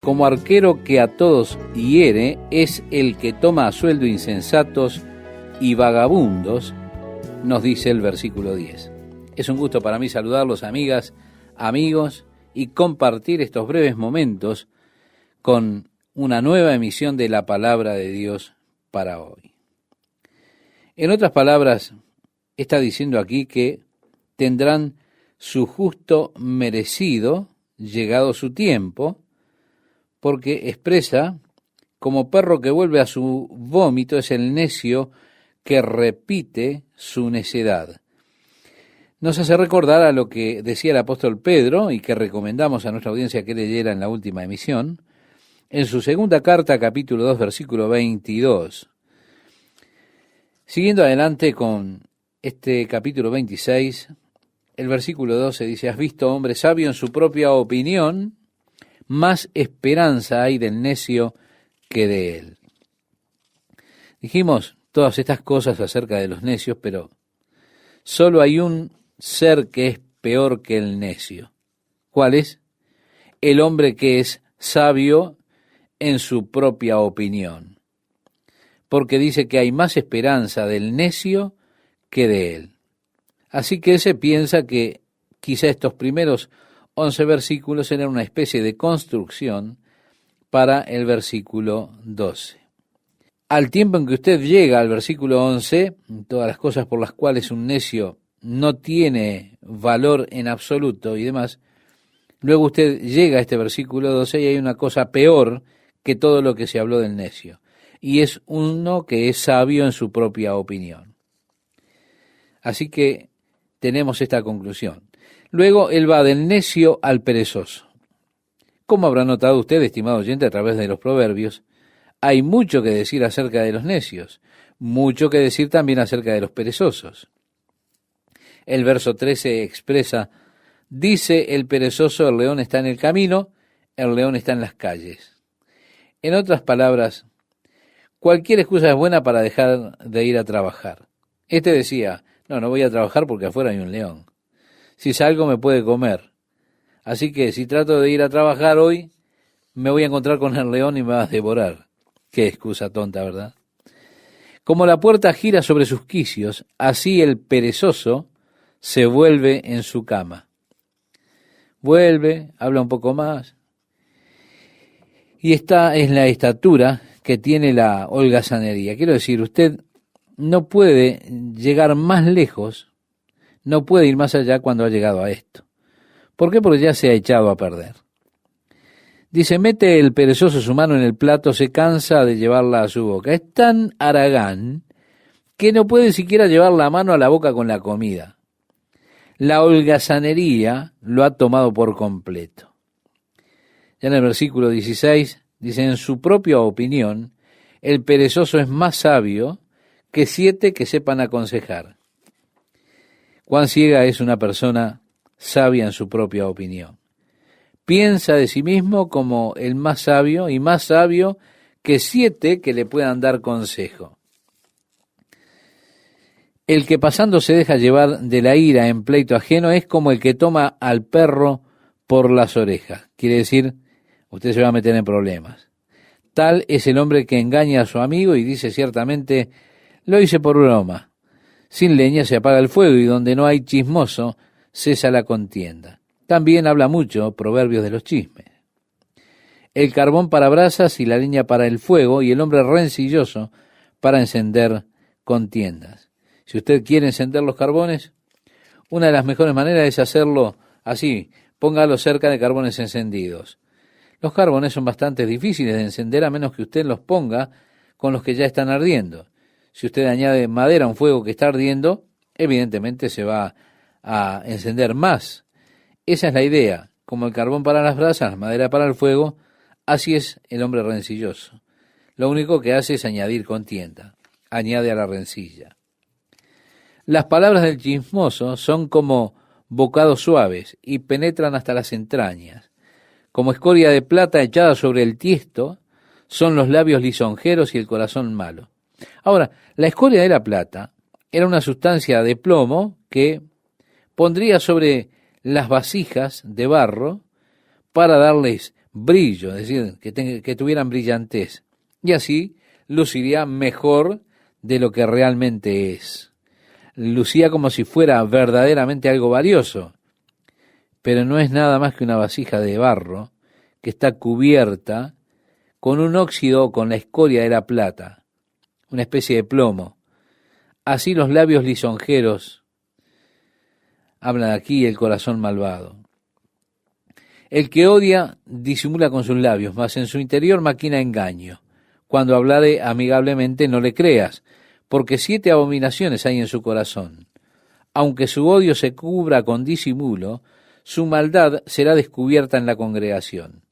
como arquero que a todos hiere, es el que toma a sueldo insensatos y vagabundos, nos dice el versículo 10. Es un gusto para mí saludarlos, amigas, amigos, y compartir estos breves momentos con una nueva emisión de la palabra de Dios para hoy. En otras palabras, está diciendo aquí que tendrán su justo merecido llegado su tiempo, porque expresa, como perro que vuelve a su vómito, es el necio que repite su necedad. Nos hace recordar a lo que decía el apóstol Pedro y que recomendamos a nuestra audiencia que leyera en la última emisión, en su segunda carta, capítulo 2, versículo 22. Siguiendo adelante con este capítulo 26, el versículo 12 dice: ¿Has visto hombre sabio en su propia opinión? Más esperanza hay del necio que de él. Dijimos todas estas cosas acerca de los necios, pero solo hay un ser que es peor que el necio. ¿Cuál es? El hombre que es sabio en su propia opinión. Porque dice que hay más esperanza del necio que de él. Así que se piensa que quizá estos primeros 11 versículos eran una especie de construcción para el versículo 12. Al tiempo en que usted llega al versículo 11, todas las cosas por las cuales un necio no tiene valor en absoluto y demás, luego usted llega a este versículo 12 y hay una cosa peor que todo lo que se habló del necio, y es uno que es sabio en su propia opinión. Así que tenemos esta conclusión. Luego él va del necio al perezoso. Como habrá notado usted, estimado oyente, a través de los proverbios, hay mucho que decir acerca de los necios, mucho que decir también acerca de los perezosos. El verso 13 expresa: dice el perezoso, el león está en el camino, el león está en las calles. En otras palabras, cualquier excusa es buena para dejar de ir a trabajar. Este decía: no voy a trabajar porque afuera hay un león. Si salgo me puede comer. Así que si trato de ir a trabajar hoy, me voy a encontrar con el león y me va a devorar. Qué excusa tonta, ¿verdad? Como la puerta gira sobre sus quicios, así el perezoso se vuelve en su cama. Vuelve, habla un poco más. Y esta es la estatura que tiene la holgazanería. Quiero decir, usted no puede llegar más lejos, no puede ir más allá cuando ha llegado a esto. ¿Por qué? Porque ya se ha echado a perder. Dice: mete el perezoso su mano en el plato, se cansa de llevarla a su boca. Es tan haragán que no puede siquiera llevar la mano a la boca con la comida. La holgazanería lo ha tomado por completo. Ya en el versículo 16 dice: en su propia opinión, el perezoso es más sabio que 7 que sepan aconsejar. Cuán ciega es una persona sabia en su propia opinión. Piensa de sí mismo como el más sabio y más sabio que 7 que le puedan dar consejo. El que pasando se deja llevar de la ira en pleito ajeno es como el que toma al perro por las orejas. Quiere decir, usted se va a meter en problemas. Tal es el hombre que engaña a su amigo y dice ciertamente: lo hice por broma. Sin leña se apaga el fuego y donde no hay chismoso cesa la contienda. También habla mucho proverbios de los chismes. El carbón para brasas y la leña para el fuego, y el hombre rencilloso para encender contiendas. Si usted quiere encender los carbones, una de las mejores maneras es hacerlo así: póngalo cerca de carbones encendidos. Los carbones son bastante difíciles de encender a menos que usted los ponga con los que ya están ardiendo. Si usted añade madera a un fuego que está ardiendo, evidentemente se va a encender más. Esa es la idea. Como el carbón para las brasas, la madera para el fuego, así es el hombre rencilloso. Lo único que hace es añadir contienda, añade a la rencilla. Las palabras del chismoso son como bocados suaves y penetran hasta las entrañas. Como escoria de plata echada sobre el tiesto, son los labios lisonjeros y el corazón malo. Ahora, la escoria de la plata era una sustancia de plomo que pondría sobre las vasijas de barro para darles brillo, es decir, que tuvieran brillantez. Y así luciría mejor de lo que realmente es. Lucía como si fuera verdaderamente algo valioso, pero no es nada más que una vasija de barro que está cubierta con un óxido o con la escoria de la plata, una especie de plomo. Así los labios lisonjeros hablan aquí el corazón malvado. El que odia disimula con sus labios, mas en su interior maquina engaño. Cuando hablare amigablemente no le creas, porque 7 abominaciones hay en su corazón. Aunque su odio se cubra con disimulo, su maldad será descubierta en la congregación.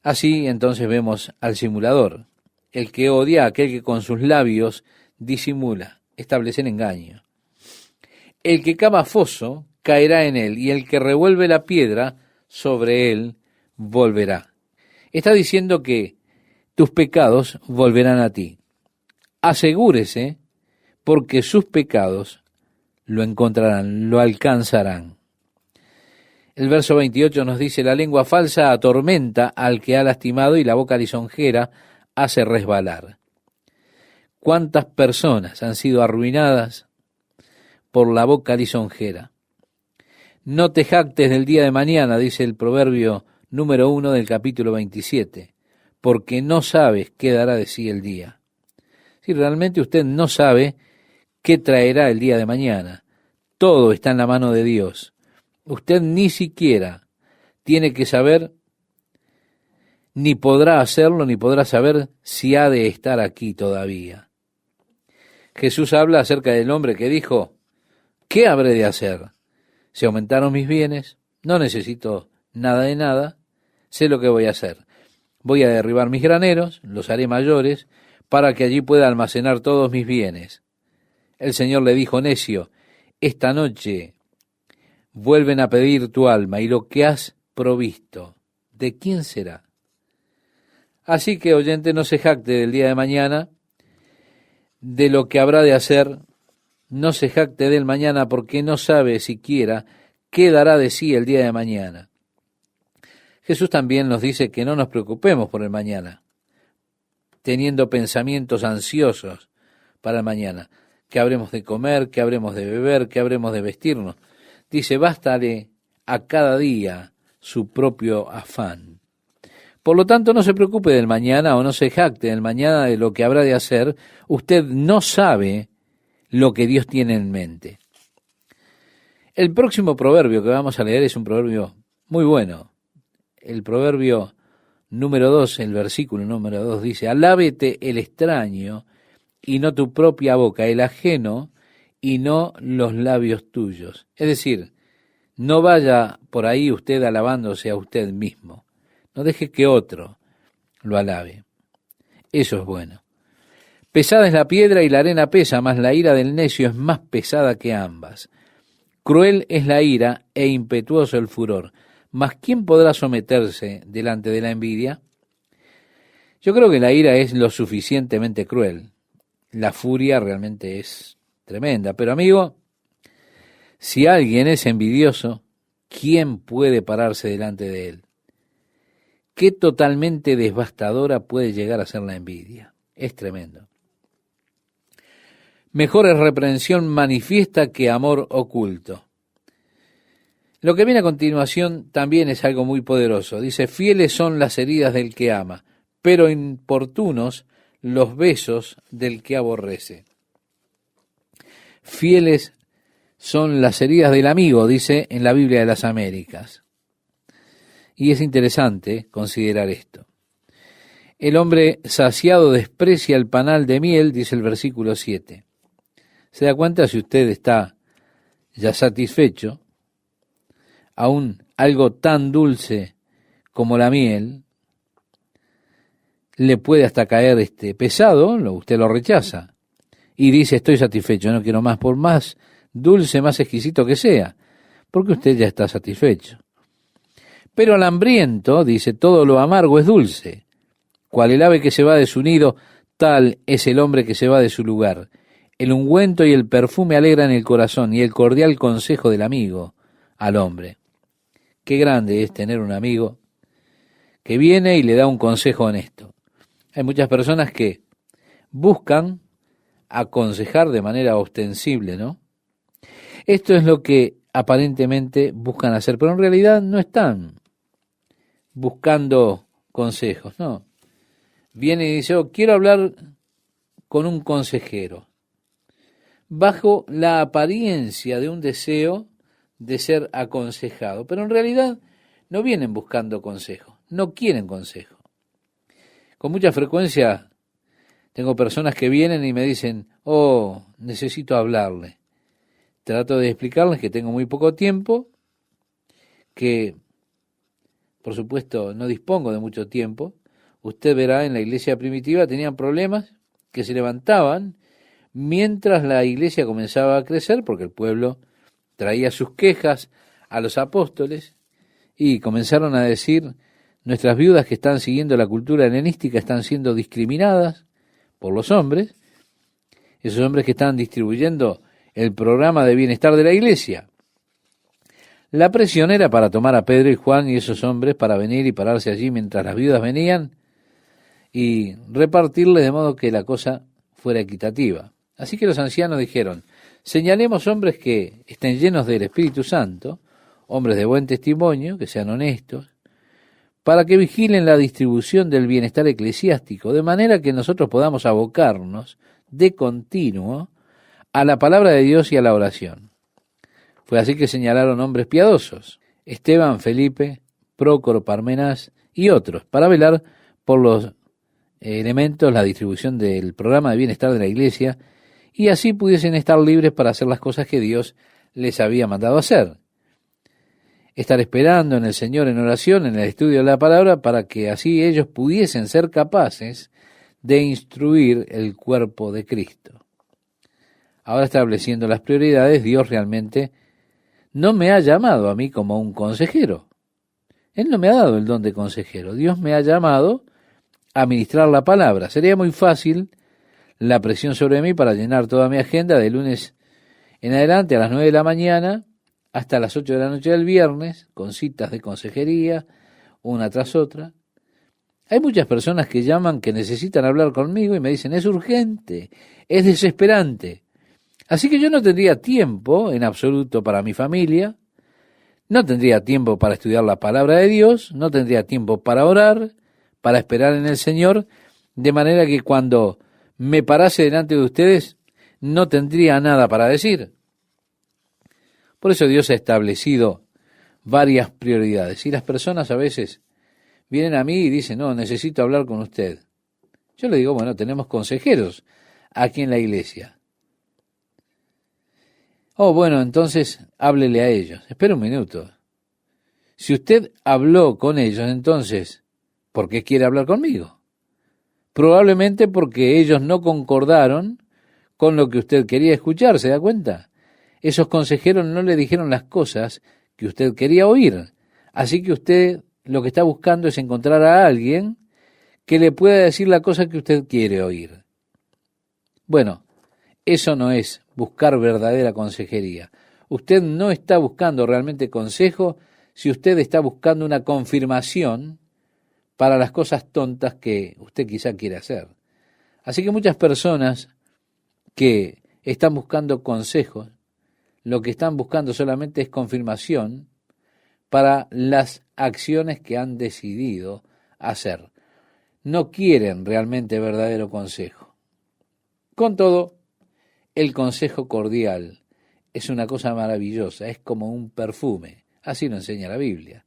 Así entonces vemos al simulador, el que odia a aquel que con sus labios disimula, establece el engaño. El que cava foso caerá en él, y el que revuelve la piedra sobre él volverá. Está diciendo que tus pecados volverán a ti. Asegúrese, porque sus pecados lo encontrarán, lo alcanzarán. El verso 28 nos dice, la lengua falsa atormenta al que ha lastimado y la boca lisonjera hace resbalar. ¿Cuántas personas han sido arruinadas por la boca lisonjera? No te jactes del día de mañana, dice el proverbio número 1 del capítulo 27, porque no sabes qué dará de sí el día. Si realmente usted no sabe qué traerá el día de mañana, todo está en la mano de Dios. Usted ni siquiera tiene que saber, ni podrá hacerlo, ni podrá saber si ha de estar aquí todavía. Jesús habla acerca del hombre que dijo, ¿qué habré de hacer? Se aumentaron mis bienes, no necesito nada de nada, sé lo que voy a hacer. Voy a derribar mis graneros, los haré mayores, para que allí pueda almacenar todos mis bienes. El Señor le dijo, necio, esta noche vuelven a pedir tu alma, y lo que has provisto, ¿de quién será? Así que, oyente, no se jacte del día de mañana, de lo que habrá de hacer. No se jacte del mañana, porque no sabe siquiera qué dará de sí el día de mañana. Jesús también nos dice que no nos preocupemos por el mañana, teniendo pensamientos ansiosos para el mañana. ¿Qué habremos de comer? ¿Qué habremos de beber? ¿Qué habremos de vestirnos? Dice, bástale a cada día su propio afán. Por lo tanto, no se preocupe del mañana o no se jacte del mañana de lo que habrá de hacer. Usted no sabe lo que Dios tiene en mente. El próximo proverbio que vamos a leer es un proverbio muy bueno. El proverbio número 2, el versículo número 2 dice, alábete el extraño y no tu propia boca, el ajeno y no los labios tuyos. Es decir, no vaya por ahí usted alabándose a usted mismo. No deje que otro lo alabe. Eso es bueno. Pesada es la piedra y la arena pesa, mas la ira del necio es más pesada que ambas. Cruel es la ira e impetuoso el furor, mas ¿quién podrá someterse delante de la envidia? Yo creo que la ira es lo suficientemente cruel. La furia realmente es tremenda. Pero amigo, si alguien es envidioso, ¿quién puede pararse delante de él? ¿Qué totalmente devastadora puede llegar a ser la envidia? Es tremendo. Mejor es reprensión manifiesta que amor oculto. Lo que viene a continuación también es algo muy poderoso. Dice, fieles son las heridas del que ama, pero importunos los besos del que aborrece. Fieles son las heridas del amigo, dice en la Biblia de las Américas. Y es interesante considerar esto. El hombre saciado desprecia el panal de miel, dice el versículo 7. ¿Se da cuenta? Si usted está ya satisfecho, aún algo tan dulce como la miel le puede hasta caer pesado, usted lo rechaza y dice estoy satisfecho, no quiero más, por más dulce, más exquisito que sea, porque usted ya está satisfecho. Pero al hambriento, dice, todo lo amargo es dulce. Cual el ave que se va de su nido, tal es el hombre que se va de su lugar. El ungüento y el perfume alegran el corazón, y el cordial consejo del amigo al hombre. Qué grande es tener un amigo que viene y le da un consejo honesto. Hay muchas personas que buscan aconsejar de manera ostensible, ¿no? Esto es lo que aparentemente buscan hacer, pero en realidad no están buscando consejos, no. Viene y dice, oh, quiero hablar con un consejero, bajo la apariencia de un deseo de ser aconsejado, pero en realidad no vienen buscando consejo, no quieren consejo. Con mucha frecuencia tengo personas que vienen y me dicen, oh, necesito hablarle. Trato de explicarles que tengo muy poco tiempo, que por supuesto no dispongo de mucho tiempo. Usted verá, en la iglesia primitiva tenían problemas que se levantaban mientras la iglesia comenzaba a crecer, porque el pueblo traía sus quejas a los apóstoles y comenzaron a decir, nuestras viudas que están siguiendo la cultura helenística están siendo discriminadas por los hombres, esos hombres que están distribuyendo el programa de bienestar de la iglesia. La presión era para tomar a Pedro y Juan y esos hombres para venir y pararse allí mientras las viudas venían y repartirles de modo que la cosa fuera equitativa. Así que los ancianos dijeron, señalemos hombres que estén llenos del Espíritu Santo, hombres de buen testimonio, que sean honestos, para que vigilen la distribución del bienestar eclesiástico, de manera que nosotros podamos abocarnos de continuo a la palabra de Dios y a la oración. Fue así que señalaron hombres piadosos, Esteban, Felipe, Prócoro, Parmenas y otros, para velar por los elementos, la distribución del programa de bienestar de la iglesia, y así pudiesen estar libres para hacer las cosas que Dios les había mandado hacer. Estar esperando en el Señor en oración, en el estudio de la palabra, para que así ellos pudiesen ser capaces de instruir el cuerpo de Cristo. Ahora, estableciendo las prioridades, Dios realmente no me ha llamado a mí como un consejero. Él no me ha dado el don de consejero. Dios me ha llamado a ministrar la palabra. Sería muy fácil la presión sobre mí para llenar toda mi agenda de lunes en adelante a las 9 de la mañana hasta las 8 de la noche del viernes, con citas de consejería, una tras otra. Hay muchas personas que llaman que necesitan hablar conmigo y me dicen, es urgente, es desesperante. Así que yo no tendría tiempo en absoluto para mi familia, no tendría tiempo para estudiar la palabra de Dios, no tendría tiempo para orar, para esperar en el Señor, de manera que cuando me parase delante de ustedes no tendría nada para decir. Por eso Dios ha establecido varias prioridades. Y las personas a veces vienen a mí y dicen, no, necesito hablar con usted. Yo le digo, bueno, tenemos consejeros aquí en la iglesia. Oh, bueno, entonces háblele a ellos. Espera un minuto. Si usted habló con ellos, entonces, ¿por qué quiere hablar conmigo? Probablemente porque ellos no concordaron con lo que usted quería escuchar, ¿se da cuenta? Esos consejeros no le dijeron las cosas que usted quería oír. Así que usted lo que está buscando es encontrar a alguien que le pueda decir la cosa que usted quiere oír. Bueno, eso no es buscar verdadera consejería. Usted no está buscando realmente consejo si usted está buscando una confirmación para las cosas tontas que usted quizá quiere hacer. Así que muchas personas que están buscando consejos, lo que están buscando solamente es confirmación para las acciones que han decidido hacer. No quieren realmente verdadero consejo. Con todo, el consejo cordial es una cosa maravillosa, es como un perfume. Así lo enseña la Biblia.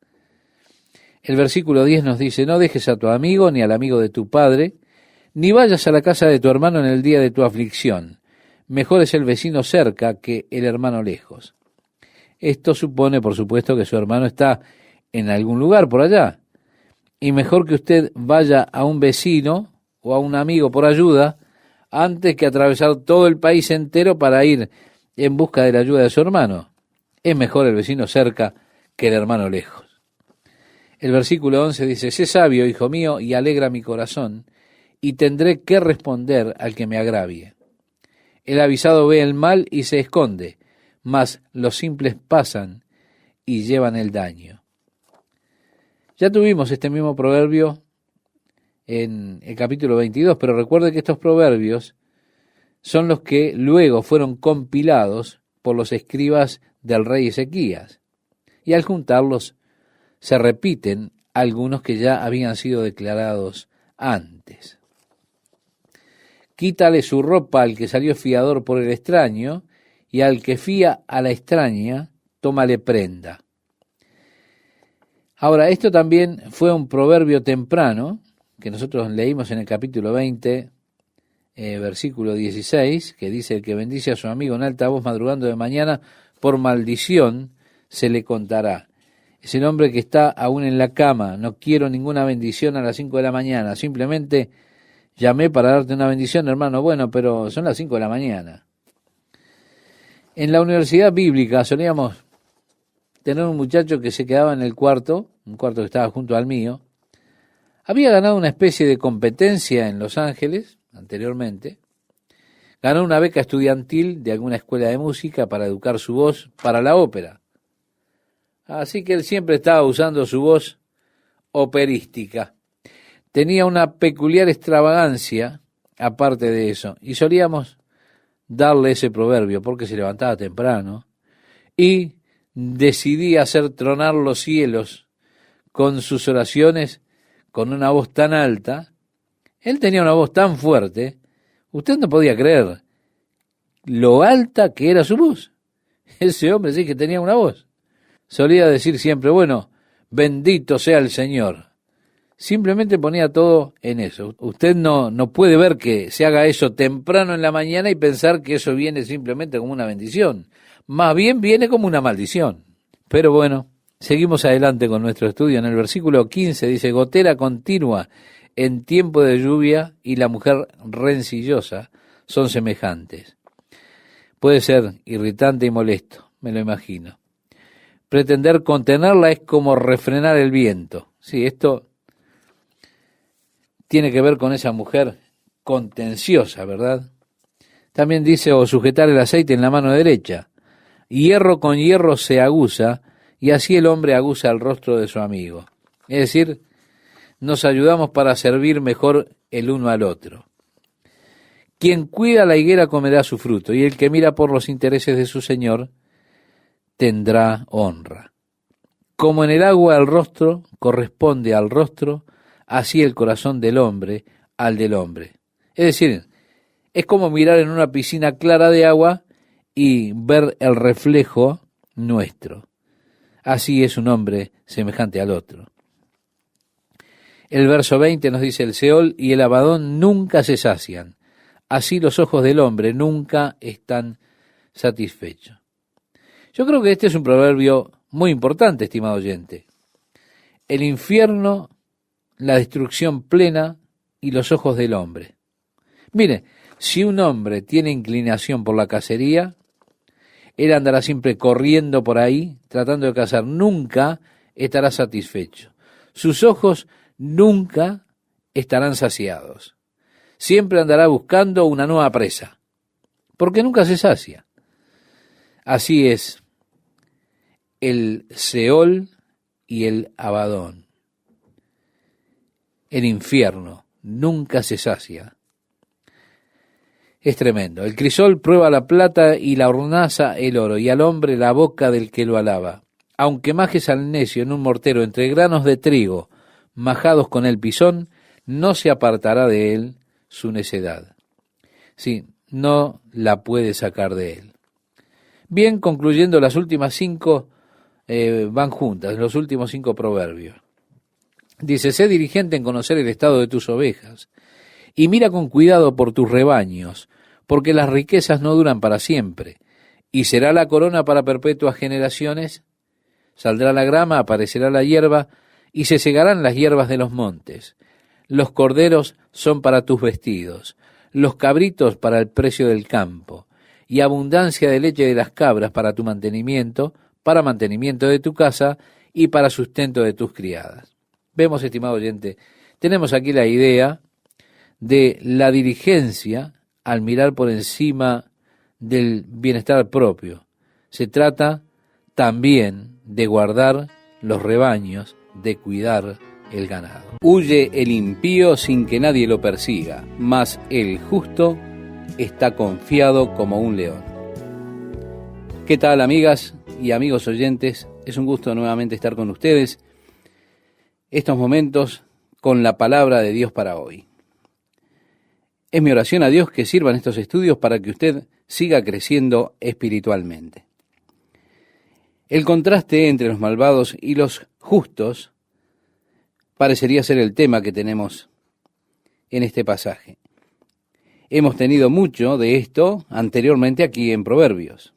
El versículo 10 nos dice, no dejes a tu amigo ni al amigo de tu padre, ni vayas a la casa de tu hermano en el día de tu aflicción. Mejor es el vecino cerca que el hermano lejos. Esto supone, por supuesto, que su hermano está en algún lugar por allá. Y mejor que usted vaya a un vecino o a un amigo por ayuda antes que atravesar todo el país entero para ir en busca de la ayuda de su hermano. Es mejor el vecino cerca que el hermano lejos. El versículo 11 dice, sé sabio, hijo mío, y alegra mi corazón, y tendré que responder al que me agravie. El avisado ve el mal y se esconde, mas los simples pasan y llevan el daño. Ya tuvimos este mismo proverbio en el capítulo 22, pero recuerde que estos proverbios son los que luego fueron compilados por los escribas del rey Ezequías. Y al juntarlos se repiten algunos que ya habían sido declarados antes. Quítale su ropa al que salió fiador por el extraño, y al que fía a la extraña, tómale prenda. Ahora, esto también fue un proverbio temprano, que nosotros leímos en el capítulo 20, versículo 16, que dice: el que bendice a su amigo en alta voz madrugando de mañana, por maldición se le contará. Es el hombre que está aún en la cama: no quiero ninguna bendición a las 5 de la mañana, simplemente llamé para darte una bendición, hermano. Bueno, pero son las 5 de la mañana. En la universidad bíblica solíamos tener un muchacho que se quedaba en el cuarto, un cuarto que estaba junto al mío. Había ganado una especie de competencia en Los Ángeles anteriormente. Ganó una beca estudiantil de alguna escuela de música para educar su voz para la ópera. Así que él siempre estaba usando su voz operística. Tenía una peculiar extravagancia aparte de eso, y solíamos darle ese proverbio porque se levantaba temprano y decidía hacer tronar los cielos con sus oraciones con una voz tan alta. Él tenía una voz tan fuerte, usted no podía creer lo alta que era su voz. Ese hombre sí que tenía una voz. Solía decir siempre: bueno, bendito sea el Señor. Simplemente ponía todo en eso. Usted no puede ver que se haga eso temprano en la mañana y pensar que eso viene simplemente como una bendición. Más bien viene como una maldición. Pero bueno, seguimos adelante con nuestro estudio. En el versículo 15 dice: gotera continua en tiempo de lluvia y la mujer rencillosa son semejantes. Puede ser irritante y molesto, me lo imagino. Pretender contenerla es como refrenar el viento. Sí, esto tiene que ver con esa mujer contenciosa, ¿verdad? También dice: o sujetar el aceite en la mano derecha. Hierro con hierro se aguza, y así el hombre aguza el rostro de su amigo. Es decir, nos ayudamos para servir mejor el uno al otro. Quien cuida la higuera comerá su fruto, y el que mira por los intereses de su señor tendrá honra. Como en el agua el rostro corresponde al rostro, así el corazón del hombre al del hombre. Es decir, es como mirar en una piscina clara de agua y ver el reflejo nuestro. Así es un hombre semejante al otro. El verso 20 nos dice: el Seol y el Abadón nunca se sacian, así los ojos del hombre nunca están satisfechos. Yo creo que este es un proverbio muy importante, estimado oyente. El infierno, la destrucción plena y los ojos del hombre. Mire, si un hombre tiene inclinación por la cacería, él andará siempre corriendo por ahí, tratando de cazar. Nunca estará satisfecho. Sus ojos nunca estarán saciados. Siempre andará buscando una nueva presa, porque nunca se sacia. Así es el Seol y el Abadón. El infierno nunca se sacia. Es tremendo. El crisol prueba la plata y la hornaza el oro, y al hombre la boca del que lo alaba. Aunque majes al necio en un mortero entre granos de trigo majados con el pisón, no se apartará de él su necedad. Sí, no la puede sacar de él. Bien, concluyendo, las últimas 5 van juntas, los últimos 5 proverbios. Dice: sé diligente en conocer el estado de tus ovejas, y mira con cuidado por tus rebaños, porque las riquezas no duran para siempre, y será la corona para perpetuas generaciones. Saldrá la grama, aparecerá la hierba, y se segarán las hierbas de los montes. Los corderos son para tus vestidos, los cabritos para el precio del campo, y abundancia de leche de las cabras para tu mantenimiento, para mantenimiento de tu casa, y para sustento de tus criadas. Vemos, estimado oyente, tenemos aquí la idea de la diligencia al mirar por encima del bienestar propio. Se trata también de guardar los rebaños de cuidar el ganado. Huye el impío sin que nadie lo persiga, mas el justo está confiado como un león. ¿Qué tal, amigas y amigos oyentes? Es un gusto nuevamente estar con ustedes estos momentos con la palabra de Dios para hoy. Es mi oración a Dios que sirvan estos estudios para que usted siga creciendo espiritualmente. El contraste entre los malvados y los justos parecería ser el tema que tenemos en este pasaje. Hemos tenido mucho de esto anteriormente aquí en Proverbios.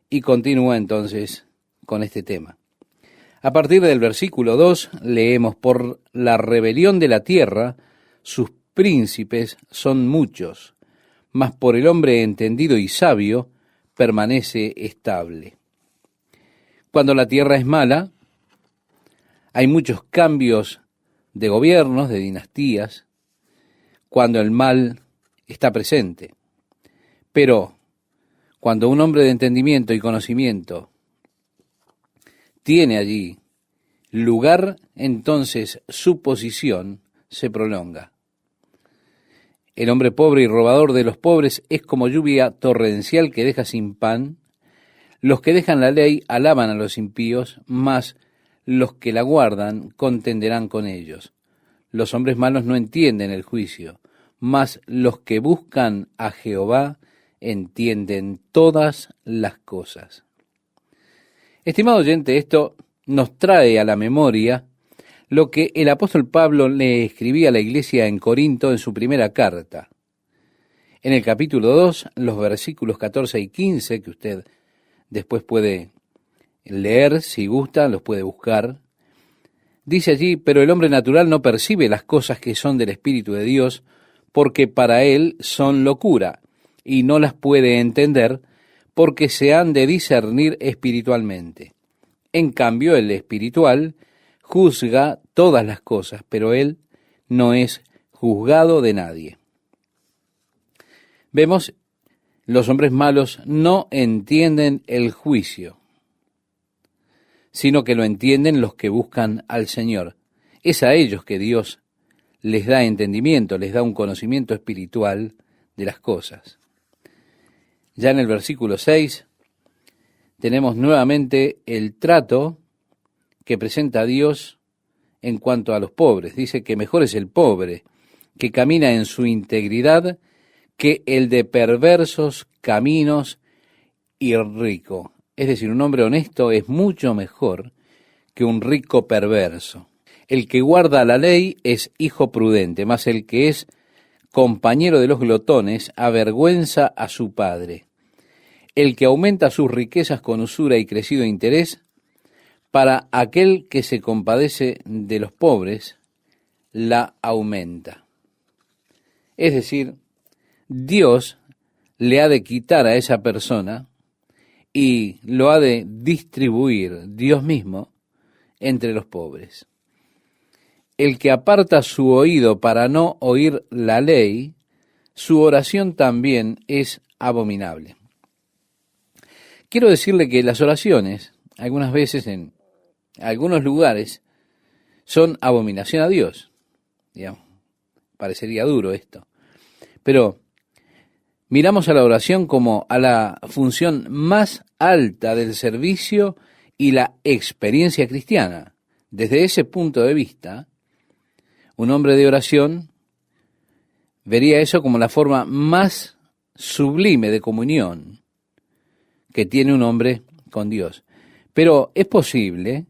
Y continúa entonces con este tema. A partir del versículo 2 leemos: por la rebelión de la tierra, sus príncipes son muchos, mas por el hombre entendido y sabio permanece estable. Cuando la tierra es mala, hay muchos cambios de gobiernos, de dinastías, cuando el mal está presente. Pero cuando un hombre de entendimiento y conocimiento tiene allí lugar, entonces su posición se prolonga. El hombre pobre y robador de los pobres es como lluvia torrencial que deja sin pan. Los que dejan la ley alaban a los impíos, mas los que la guardan contenderán con ellos. Los hombres malos no entienden el juicio, mas los que buscan a Jehová entienden todas las cosas. Estimado oyente, esto nos trae a la memoria lo que el apóstol Pablo le escribía a la iglesia en Corinto en su primera carta. En el capítulo 2, los versículos 14 y 15, que usted después puede leer, si gusta, los puede buscar, dice allí: pero el hombre natural no percibe las cosas que son del Espíritu de Dios, porque para él son locura, y no las puede entender, porque se han de discernir espiritualmente. En cambio, el espiritual juzga todas las cosas, pero él no es juzgado de nadie. Vemos, los hombres malos no entienden el juicio, sino que lo entienden los que buscan al Señor. Es a ellos que Dios les da entendimiento, les da un conocimiento espiritual de las cosas. Ya en el versículo 6 tenemos nuevamente el trato que presenta Dios en cuanto a los pobres. Dice que mejor es el pobre que camina en su integridad que el de perversos caminos y rico. Es decir, un hombre honesto es mucho mejor que un rico perverso. El que guarda la ley es hijo prudente, mas el que es compañero de los glotones avergüenza a su padre. El que aumenta sus riquezas con usura y crecido interés, para aquel que se compadece de los pobres, la aumenta. Es decir, Dios le ha de quitar a esa persona y lo ha de distribuir Dios mismo entre los pobres. El que aparta su oído para no oír la ley, su oración también es abominable. Quiero decirle que las oraciones, algunas veces en algunos lugares, son abominación a Dios. Digamos, parecería duro esto. Pero miramos a la oración como a la función más alta del servicio y la experiencia cristiana. Desde ese punto de vista, un hombre de oración vería eso como la forma más sublime de comunión que tiene un hombre con Dios. Pero es posible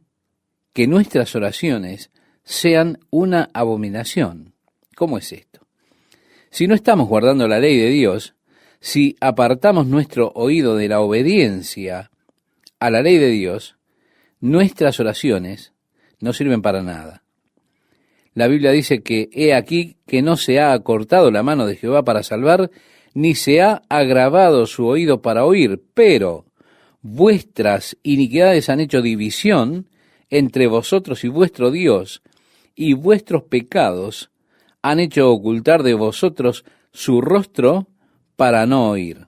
que nuestras oraciones sean una abominación. ¿Cómo es esto? Si no estamos guardando la ley de Dios, si apartamos nuestro oído de la obediencia a la ley de Dios, nuestras oraciones no sirven para nada. La Biblia dice que he aquí que no se ha acortado la mano de Jehová para salvar, ni se ha agravado su oído para oír, pero vuestras iniquidades han hecho división entre vosotros y vuestro Dios, y vuestros pecados han hecho ocultar de vosotros su rostro para no oír.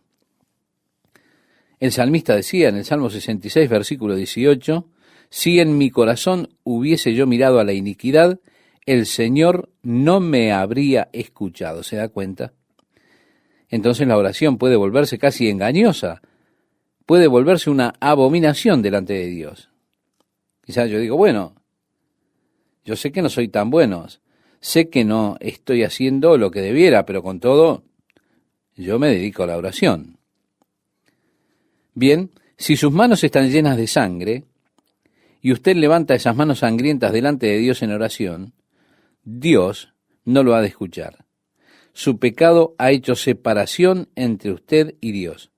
El salmista decía en el Salmo 66, versículo 18, Si en mi corazón hubiese yo mirado a la iniquidad, el Señor no me habría escuchado. ¿Se da cuenta? Entonces la oración puede volverse casi engañosa, puede volverse una abominación delante de Dios. Quizás yo digo, bueno, yo sé que no soy tan bueno, sé que no estoy haciendo lo que debiera, pero con todo, yo me dedico a la oración. Bien, si sus manos están llenas de sangre, y usted levanta esas manos sangrientas delante de Dios en oración, Dios no lo ha de escuchar. Su pecado ha hecho separación entre usted y Dios.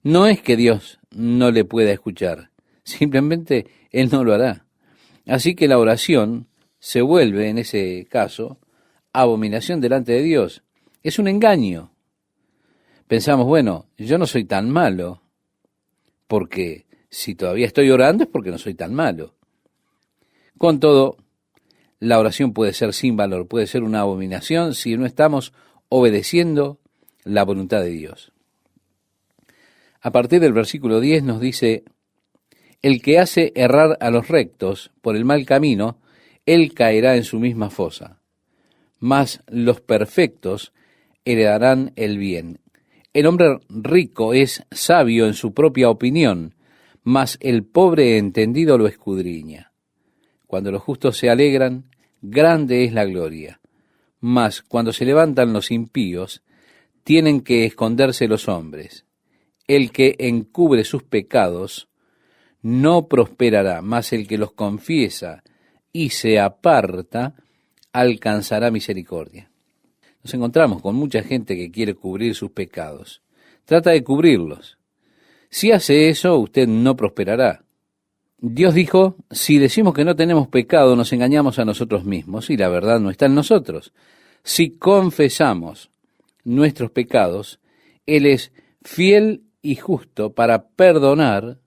No es que Dios no le pueda escuchar, simplemente Él no lo hará. Así que la oración se vuelve, en ese caso, abominación delante de Dios. Es un engaño. Pensamos, bueno, yo no soy tan malo, porque si todavía estoy orando es porque no soy tan malo. Con todo, la oración puede ser sin valor, puede ser una abominación si no estamos obedeciendo la voluntad de Dios. A partir del versículo 10 nos dice, el que hace errar a los rectos por el mal camino, él caerá en su misma fosa. Mas los perfectos heredarán el bien. El hombre rico es sabio en su propia opinión, mas el pobre entendido lo escudriña. Cuando los justos se alegran, grande es la gloria. Mas cuando se levantan los impíos, tienen que esconderse los hombres. El que encubre sus pecados no prosperará, mas el que los confiesa y se aparta alcanzará misericordia. Nos encontramos con mucha gente que quiere cubrir sus pecados. Trata de cubrirlos. Si hace eso, usted no prosperará. Dios dijo, si decimos que no tenemos pecado, nos engañamos a nosotros mismos y la verdad no está en nosotros. Si confesamos nuestros pecados, Él es fiel y justo para perdonar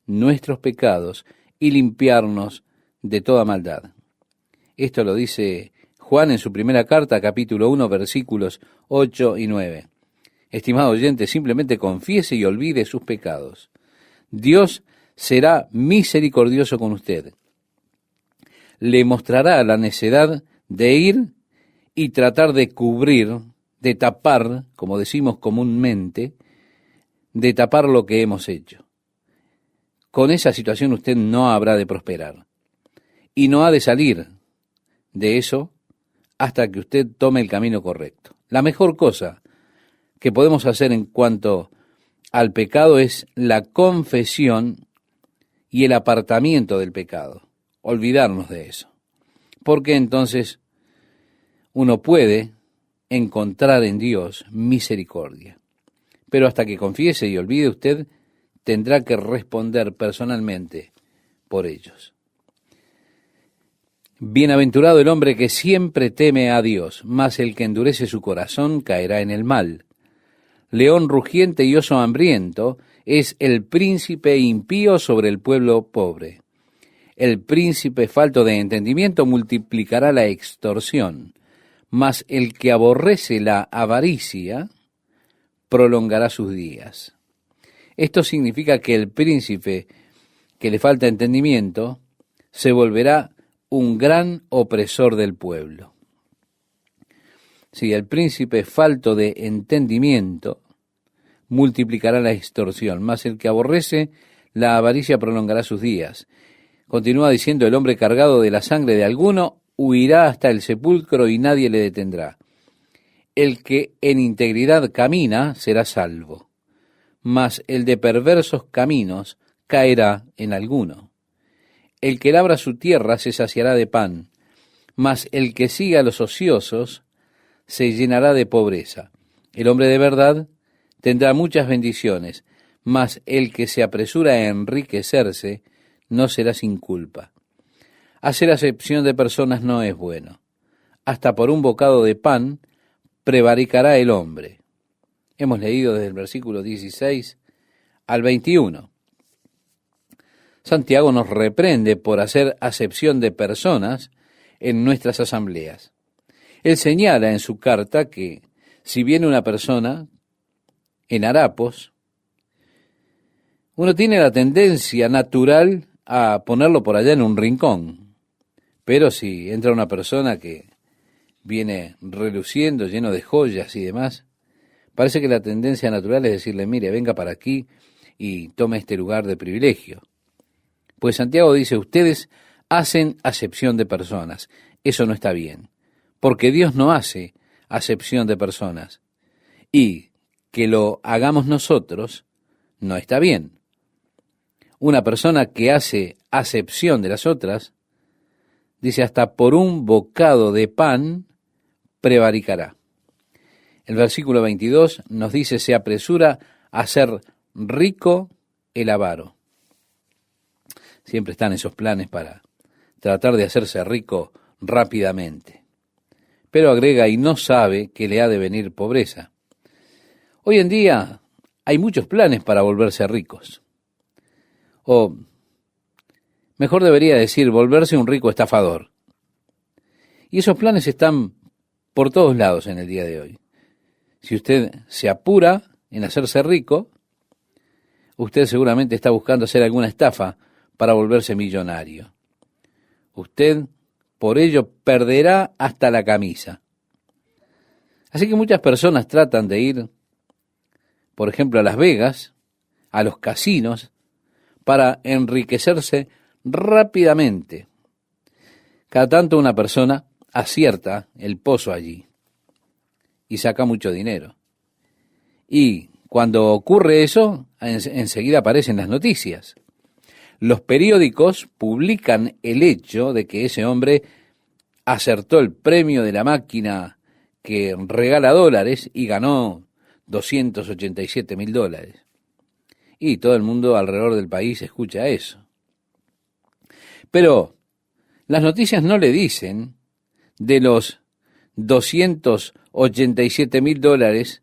nuestros pecados y limpiarnos de toda maldad. Esto lo dice Juan en su primera carta, capítulo 1, versículos 8 y 9. Estimado oyente, simplemente confiese y olvide sus pecados. Dios será misericordioso con usted. Le mostrará la necedad de ir y tratar de cubrir, de tapar, como decimos comúnmente, de tapar lo que hemos hecho. Con esa situación usted no habrá de prosperar. Y no ha de salir de eso hasta que usted tome el camino correcto. La mejor cosa que podemos hacer en cuanto al pecado es la confesión y el apartamiento del pecado. Olvidarnos de eso. Porque entonces uno puede encontrar en Dios misericordia. Pero hasta que confiese y olvide, usted tendrá que responder personalmente por ellos. Bienaventurado el hombre que siempre teme a Dios, mas el que endurece su corazón caerá en el mal. León rugiente y oso hambriento es el príncipe impío sobre el pueblo pobre. El príncipe falto de entendimiento multiplicará la extorsión, mas el que aborrece la avaricia prolongará sus días. Esto significa que el príncipe que le falta entendimiento se volverá un gran opresor del pueblo. Si el príncipe falto de entendimiento multiplicará la extorsión, mas el que aborrece la avaricia prolongará sus días. Continúa diciendo, el hombre cargado de la sangre de alguno huirá hasta el sepulcro y nadie le detendrá. El que en integridad camina será salvo, mas el de perversos caminos caerá en alguno. El que labra su tierra se saciará de pan, mas el que siga a los ociosos se llenará de pobreza. El hombre de verdad tendrá muchas bendiciones, mas el que se apresura a enriquecerse no será sin culpa. Hacer acepción de personas no es bueno. Hasta por un bocado de pan prevaricará el hombre. Hemos leído desde el versículo 16 al 21. Santiago nos reprende por hacer acepción de personas en nuestras asambleas. Él señala en su carta que si viene una persona en harapos, uno tiene la tendencia natural a ponerlo por allá en un rincón. Pero si entra una persona que viene reluciendo, lleno de joyas y demás, parece que la tendencia natural es decirle, mire, venga para aquí y tome este lugar de privilegio. Pues Santiago dice, ustedes hacen acepción de personas. Eso no está bien, porque Dios no hace acepción de personas. Y que lo hagamos nosotros no está bien. Una persona que hace acepción de las otras, dice, hasta por un bocado de pan prevaricará. El versículo 22 nos dice, se apresura a ser rico el avaro. Siempre están esos planes para tratar de hacerse rico rápidamente. Pero agrega, y no sabe que le ha de venir pobreza. Hoy en día hay muchos planes para volverse ricos. O, mejor debería decir, volverse un rico estafador. Y esos planes están por todos lados en el día de hoy. Si usted se apura en hacerse rico, usted seguramente está buscando hacer alguna estafa para volverse millonario. Usted, por ello, perderá hasta la camisa. Así que muchas personas tratan de ir, por ejemplo, a Las Vegas, a los casinos, para enriquecerse rápidamente. Cada tanto una persona acierta el pozo allí y saca mucho dinero. Y cuando ocurre eso, enseguida aparecen las noticias. Los periódicos publican el hecho de que ese hombre acertó el premio de la máquina que regala dólares y ganó $287,000. Y todo el mundo alrededor del país escucha eso. Pero las noticias no le dicen de los $287,000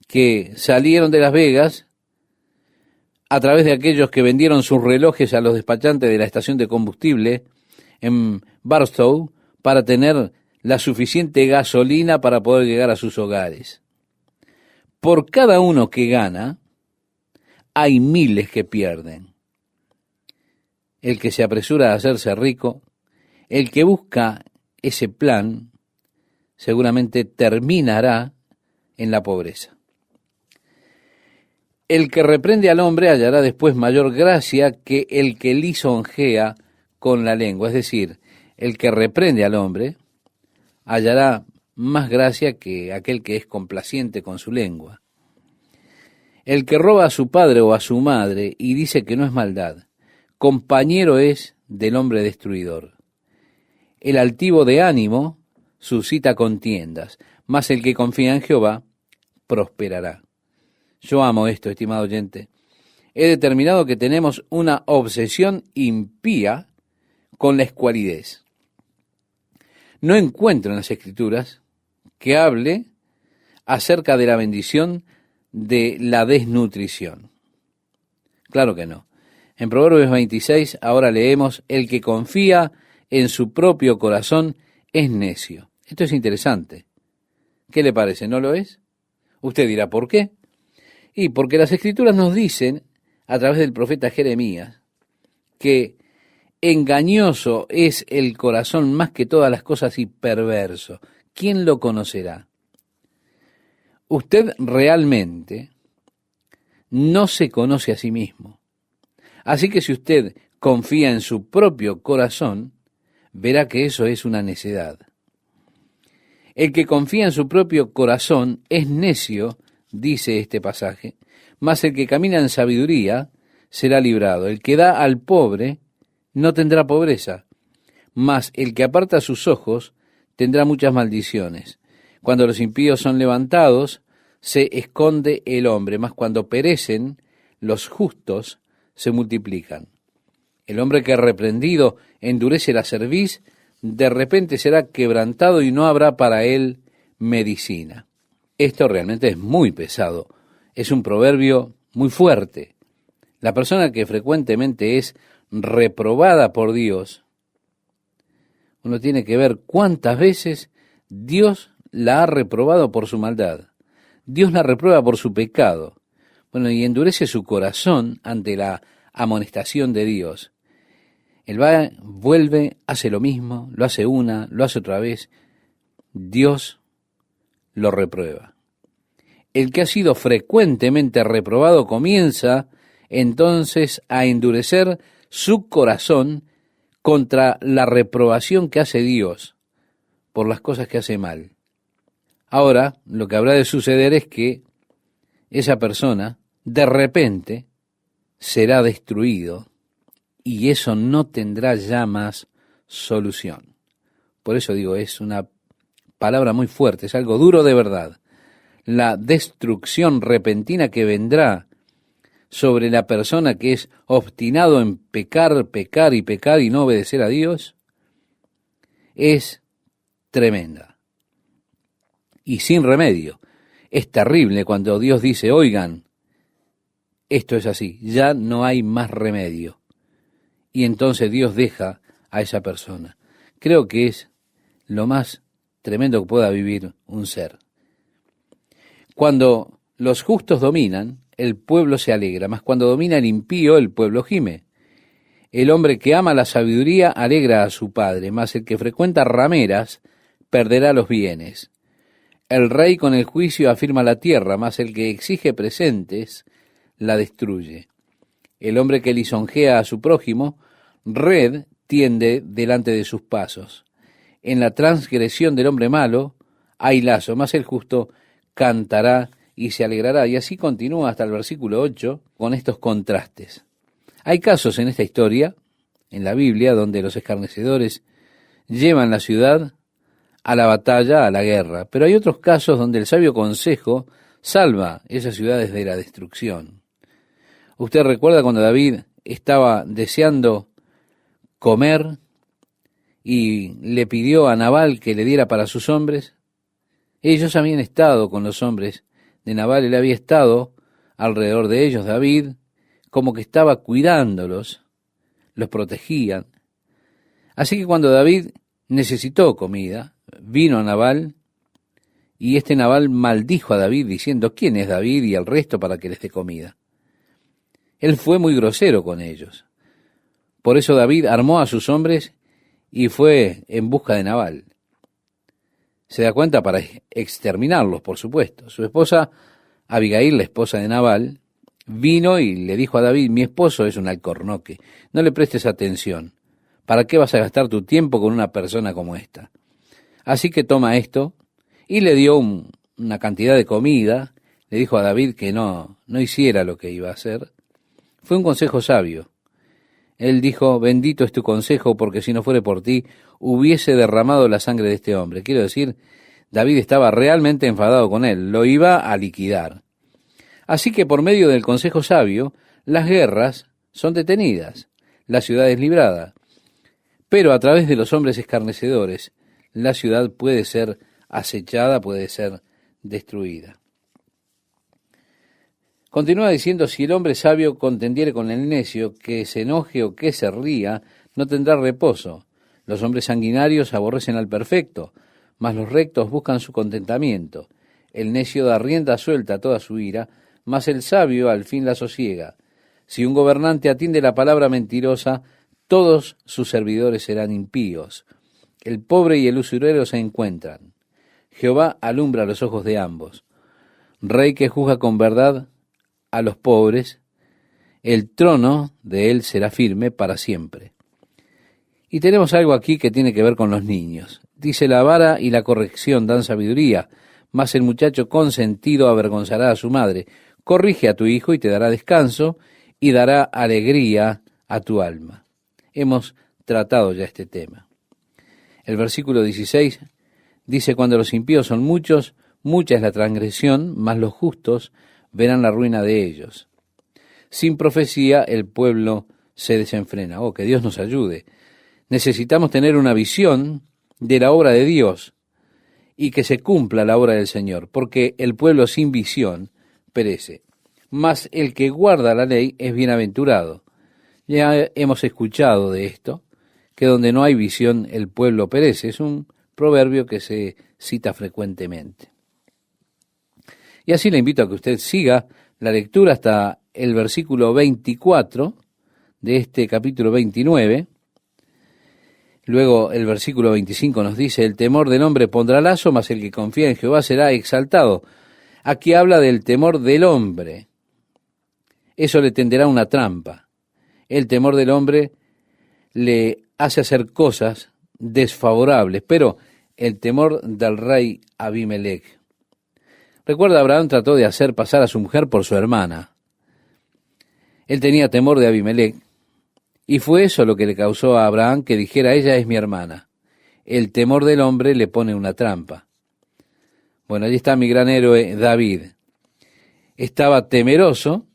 que salieron de Las Vegas a través de aquellos que vendieron sus relojes a los despachantes de la estación de combustible en Barstow para tener la suficiente gasolina para poder llegar a sus hogares. Por cada uno que gana, hay miles que pierden. El que se apresura a hacerse rico, el que busca ese plan, seguramente terminará en la pobreza. El que reprende al hombre hallará después mayor gracia que el que lisonjea con la lengua. Es decir, el que reprende al hombre hallará más gracia que aquel que es complaciente con su lengua. El que roba a su padre o a su madre y dice que no es maldad, compañero es del hombre destruidor. El altivo de ánimo suscita contiendas, mas el que confía en Jehová prosperará. Yo amo esto, estimado oyente. He determinado que tenemos una obsesión impía con la escualidez. No encuentro en las Escrituras que hable acerca de la bendición de la desnutrición. Claro que no. En Proverbios 26 ahora leemos, el que confía en su propio corazón es necio. Esto es interesante. ¿Qué le parece? ¿No lo es? Usted dirá, ¿por qué? Y porque las Escrituras nos dicen, a través del profeta Jeremías, que engañoso es el corazón más que todas las cosas y perverso. ¿Quién lo conocerá? Usted realmente no se conoce a sí mismo. Así que si usted confía en su propio corazón, verá que eso es una necedad. El que confía en su propio corazón es necio, dice este pasaje, mas el que camina en sabiduría será librado. El que da al pobre no tendrá pobreza, mas el que aparta sus ojos tendrá muchas maldiciones. Cuando los impíos son levantados, se esconde el hombre, mas cuando perecen los justos, se multiplican. El hombre que reprendido endurece la cerviz, de repente será quebrantado y no habrá para él medicina. Esto realmente es muy pesado. Es un proverbio muy fuerte. La persona que frecuentemente es reprobada por Dios, uno tiene que ver cuántas veces Dios la ha reprobado por su maldad. Dios la reprueba por su pecado. Bueno, y endurece su corazón ante la amonestación de Dios. Él va, vuelve, hace lo mismo, lo hace una, lo hace otra vez. Dios lo reprueba. El que ha sido frecuentemente reprobado comienza entonces a endurecer su corazón contra la reprobación que hace Dios por las cosas que hace mal. Ahora, lo que habrá de suceder es que esa persona, de repente, será destruido y eso no tendrá ya más solución. Por eso digo, es una palabra muy fuerte, es algo duro de verdad. La destrucción repentina que vendrá sobre la persona que es obstinado en pecar, pecar y pecar y no obedecer a Dios, es tremenda y sin remedio. Es terrible cuando Dios dice, oigan, esto es así, ya no hay más remedio. Y entonces Dios deja a esa persona. Creo que es lo más tremendo que pueda vivir un ser. Cuando los justos dominan, el pueblo se alegra, mas cuando domina el impío, el pueblo gime. El hombre que ama la sabiduría alegra a su padre, mas el que frecuenta rameras perderá los bienes. El rey con el juicio afirma la tierra, mas el que exige presentes la destruye. El hombre que lisonjea a su prójimo, red tiende delante de sus pasos. En la transgresión del hombre malo hay lazo, mas el justo cantará y se alegrará. Y así continúa hasta el versículo 8 con estos contrastes. Hay casos en esta historia, en la Biblia, donde los escarnecedores llevan la ciudad a la batalla, a la guerra. Pero hay otros casos donde el sabio consejo salva esas ciudades de la destrucción. Usted recuerda cuando David estaba deseando comer y le pidió a Nabal que le diera para sus hombres. Ellos habían estado con los hombres de Nabal, él había estado alrededor de ellos, David, como que estaba cuidándolos, los protegían. Así que cuando David necesitó comida, vino a Nabal, y este Nabal maldijo a David diciendo, ¿quién es David y el resto para que les dé comida? Él fue muy grosero con ellos. Por eso David armó a sus hombres y fue en busca de Nabal. Se da cuenta para exterminarlos, por supuesto. Su esposa, Abigail, la esposa de Nabal, vino y le dijo a David, mi esposo es un alcornoque, no le prestes atención. ¿Para qué vas a gastar tu tiempo con una persona como esta? Así que toma esto, y le dio una cantidad de comida, le dijo a David que no hiciera lo que iba a hacer. Fue un consejo sabio. Él dijo, bendito es tu consejo, porque si no fuere por ti, hubiese derramado la sangre de este hombre. Quiero decir, David estaba realmente enfadado con él, lo iba a liquidar. Así que por medio del consejo sabio, las guerras son detenidas, la ciudad es librada. Pero a través de los hombres escarnecedores, la ciudad puede ser acechada, puede ser destruida. Continúa diciendo, si el hombre sabio contendiere con el necio, que se enoje o que se ría, no tendrá reposo. Los hombres sanguinarios aborrecen al perfecto, mas los rectos buscan su contentamiento. El necio da rienda suelta a toda su ira, mas el sabio al fin la sosiega. Si un gobernante atiende la palabra mentirosa, todos sus servidores serán impíos. El pobre y el usurero se encuentran. Jehová alumbra los ojos de ambos. Rey que juzga con verdad a los pobres, el trono de él será firme para siempre. Y tenemos algo aquí que tiene que ver con los niños. Dice, la vara y la corrección dan sabiduría, mas el muchacho consentido avergonzará a su madre. Corrige a tu hijo y te dará descanso, y dará alegría a tu alma. Hemos tratado ya este tema. El versículo 16 dice, cuando los impíos son muchos, mucha es la transgresión, mas los justos verán la ruina de ellos. Sin profecía el pueblo se desenfrena. Oh, que Dios nos ayude. Necesitamos tener una visión de la obra de Dios y que se cumpla la obra del Señor, porque el pueblo sin visión perece. Mas el que guarda la ley es bienaventurado. Ya hemos escuchado de esto, que donde no hay visión el pueblo perece. Es un proverbio que se cita frecuentemente. Y así le invito a que usted siga la lectura hasta el versículo 24 de este capítulo 29, Luego el versículo 25 nos dice, el temor del hombre pondrá lazo, mas el que confía en Jehová será exaltado. Aquí habla del temor del hombre. Eso le tenderá una trampa. El temor del hombre le hace hacer cosas desfavorables, pero el temor del rey Abimelech. Recuerda, Abraham trató de hacer pasar a su mujer por su hermana. Él tenía temor de Abimelech, y fue eso lo que le causó a Abraham que dijera, ella es mi hermana. El temor del hombre le pone una trampa. Bueno, allí está mi gran héroe David. Estaba temeroso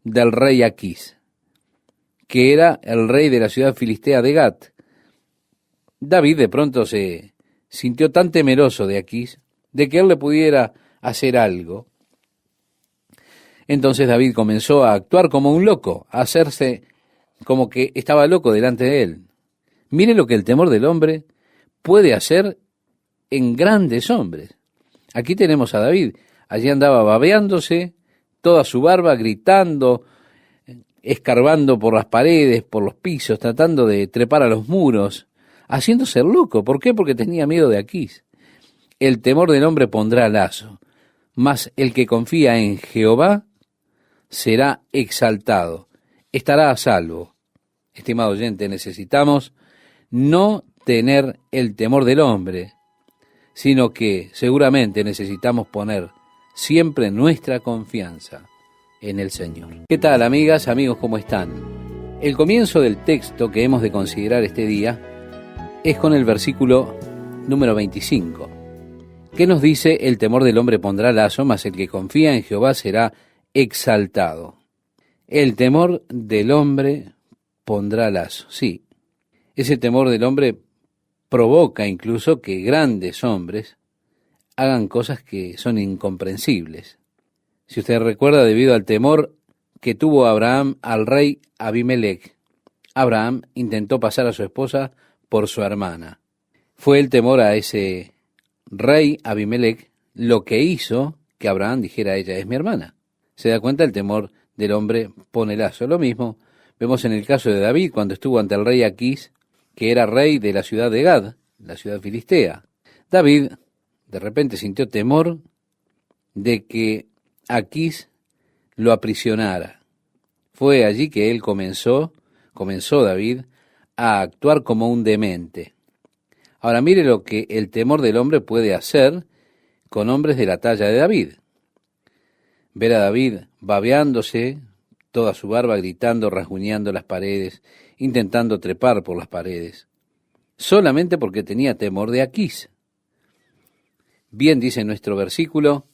del rey Aquís, que era el rey de la ciudad filistea de Gat. David de pronto se sintió tan temeroso de Aquís, de que él le pudiera hacer algo. Entonces David comenzó a actuar como un loco, a hacerse como que estaba loco delante de él. Mire lo que el temor del hombre puede hacer en grandes hombres. Aquí tenemos a David, allí andaba babeándose, toda su barba, gritando, escarbando por las paredes, por los pisos, tratando de trepar a los muros, haciéndose loco. ¿Por qué? Porque tenía miedo de Aquís. El temor del hombre pondrá lazo, mas el que confía en Jehová será exaltado, estará a salvo. Estimado oyente, necesitamos no tener el temor del hombre, sino que seguramente necesitamos poner siempre nuestra confianza en el Señor. ¿Qué tal, amigas, amigos, cómo están? El comienzo del texto que hemos de considerar este día es con el versículo número 25, que nos dice, el temor del hombre pondrá lazo, mas el que confía en Jehová será exaltado. El temor del hombre pondrá lazo. Sí, ese temor del hombre provoca incluso que grandes hombres hagan cosas que son incomprensibles. Si usted recuerda, debido al temor que tuvo Abraham al rey Abimelech, Abraham intentó pasar a su esposa por su hermana. Fue el temor a ese rey Abimelech lo que hizo que Abraham dijera, ella es mi hermana. ¿Se da cuenta? El temor del hombre pone lazo. Lo mismo vemos en el caso de David, cuando estuvo ante el rey Aquís, que era rey de la ciudad de Gad, la ciudad filistea. David de repente sintió temor de que Aquís lo aprisionara. Fue allí que él comenzó David a actuar como un demente. Ahora mire lo que el temor del hombre puede hacer con hombres de la talla de David. Ver a David babeándose, toda su barba gritando, rasguñando las paredes, intentando trepar por las paredes, solamente porque tenía temor de Aquís. Bien dice nuestro versículo,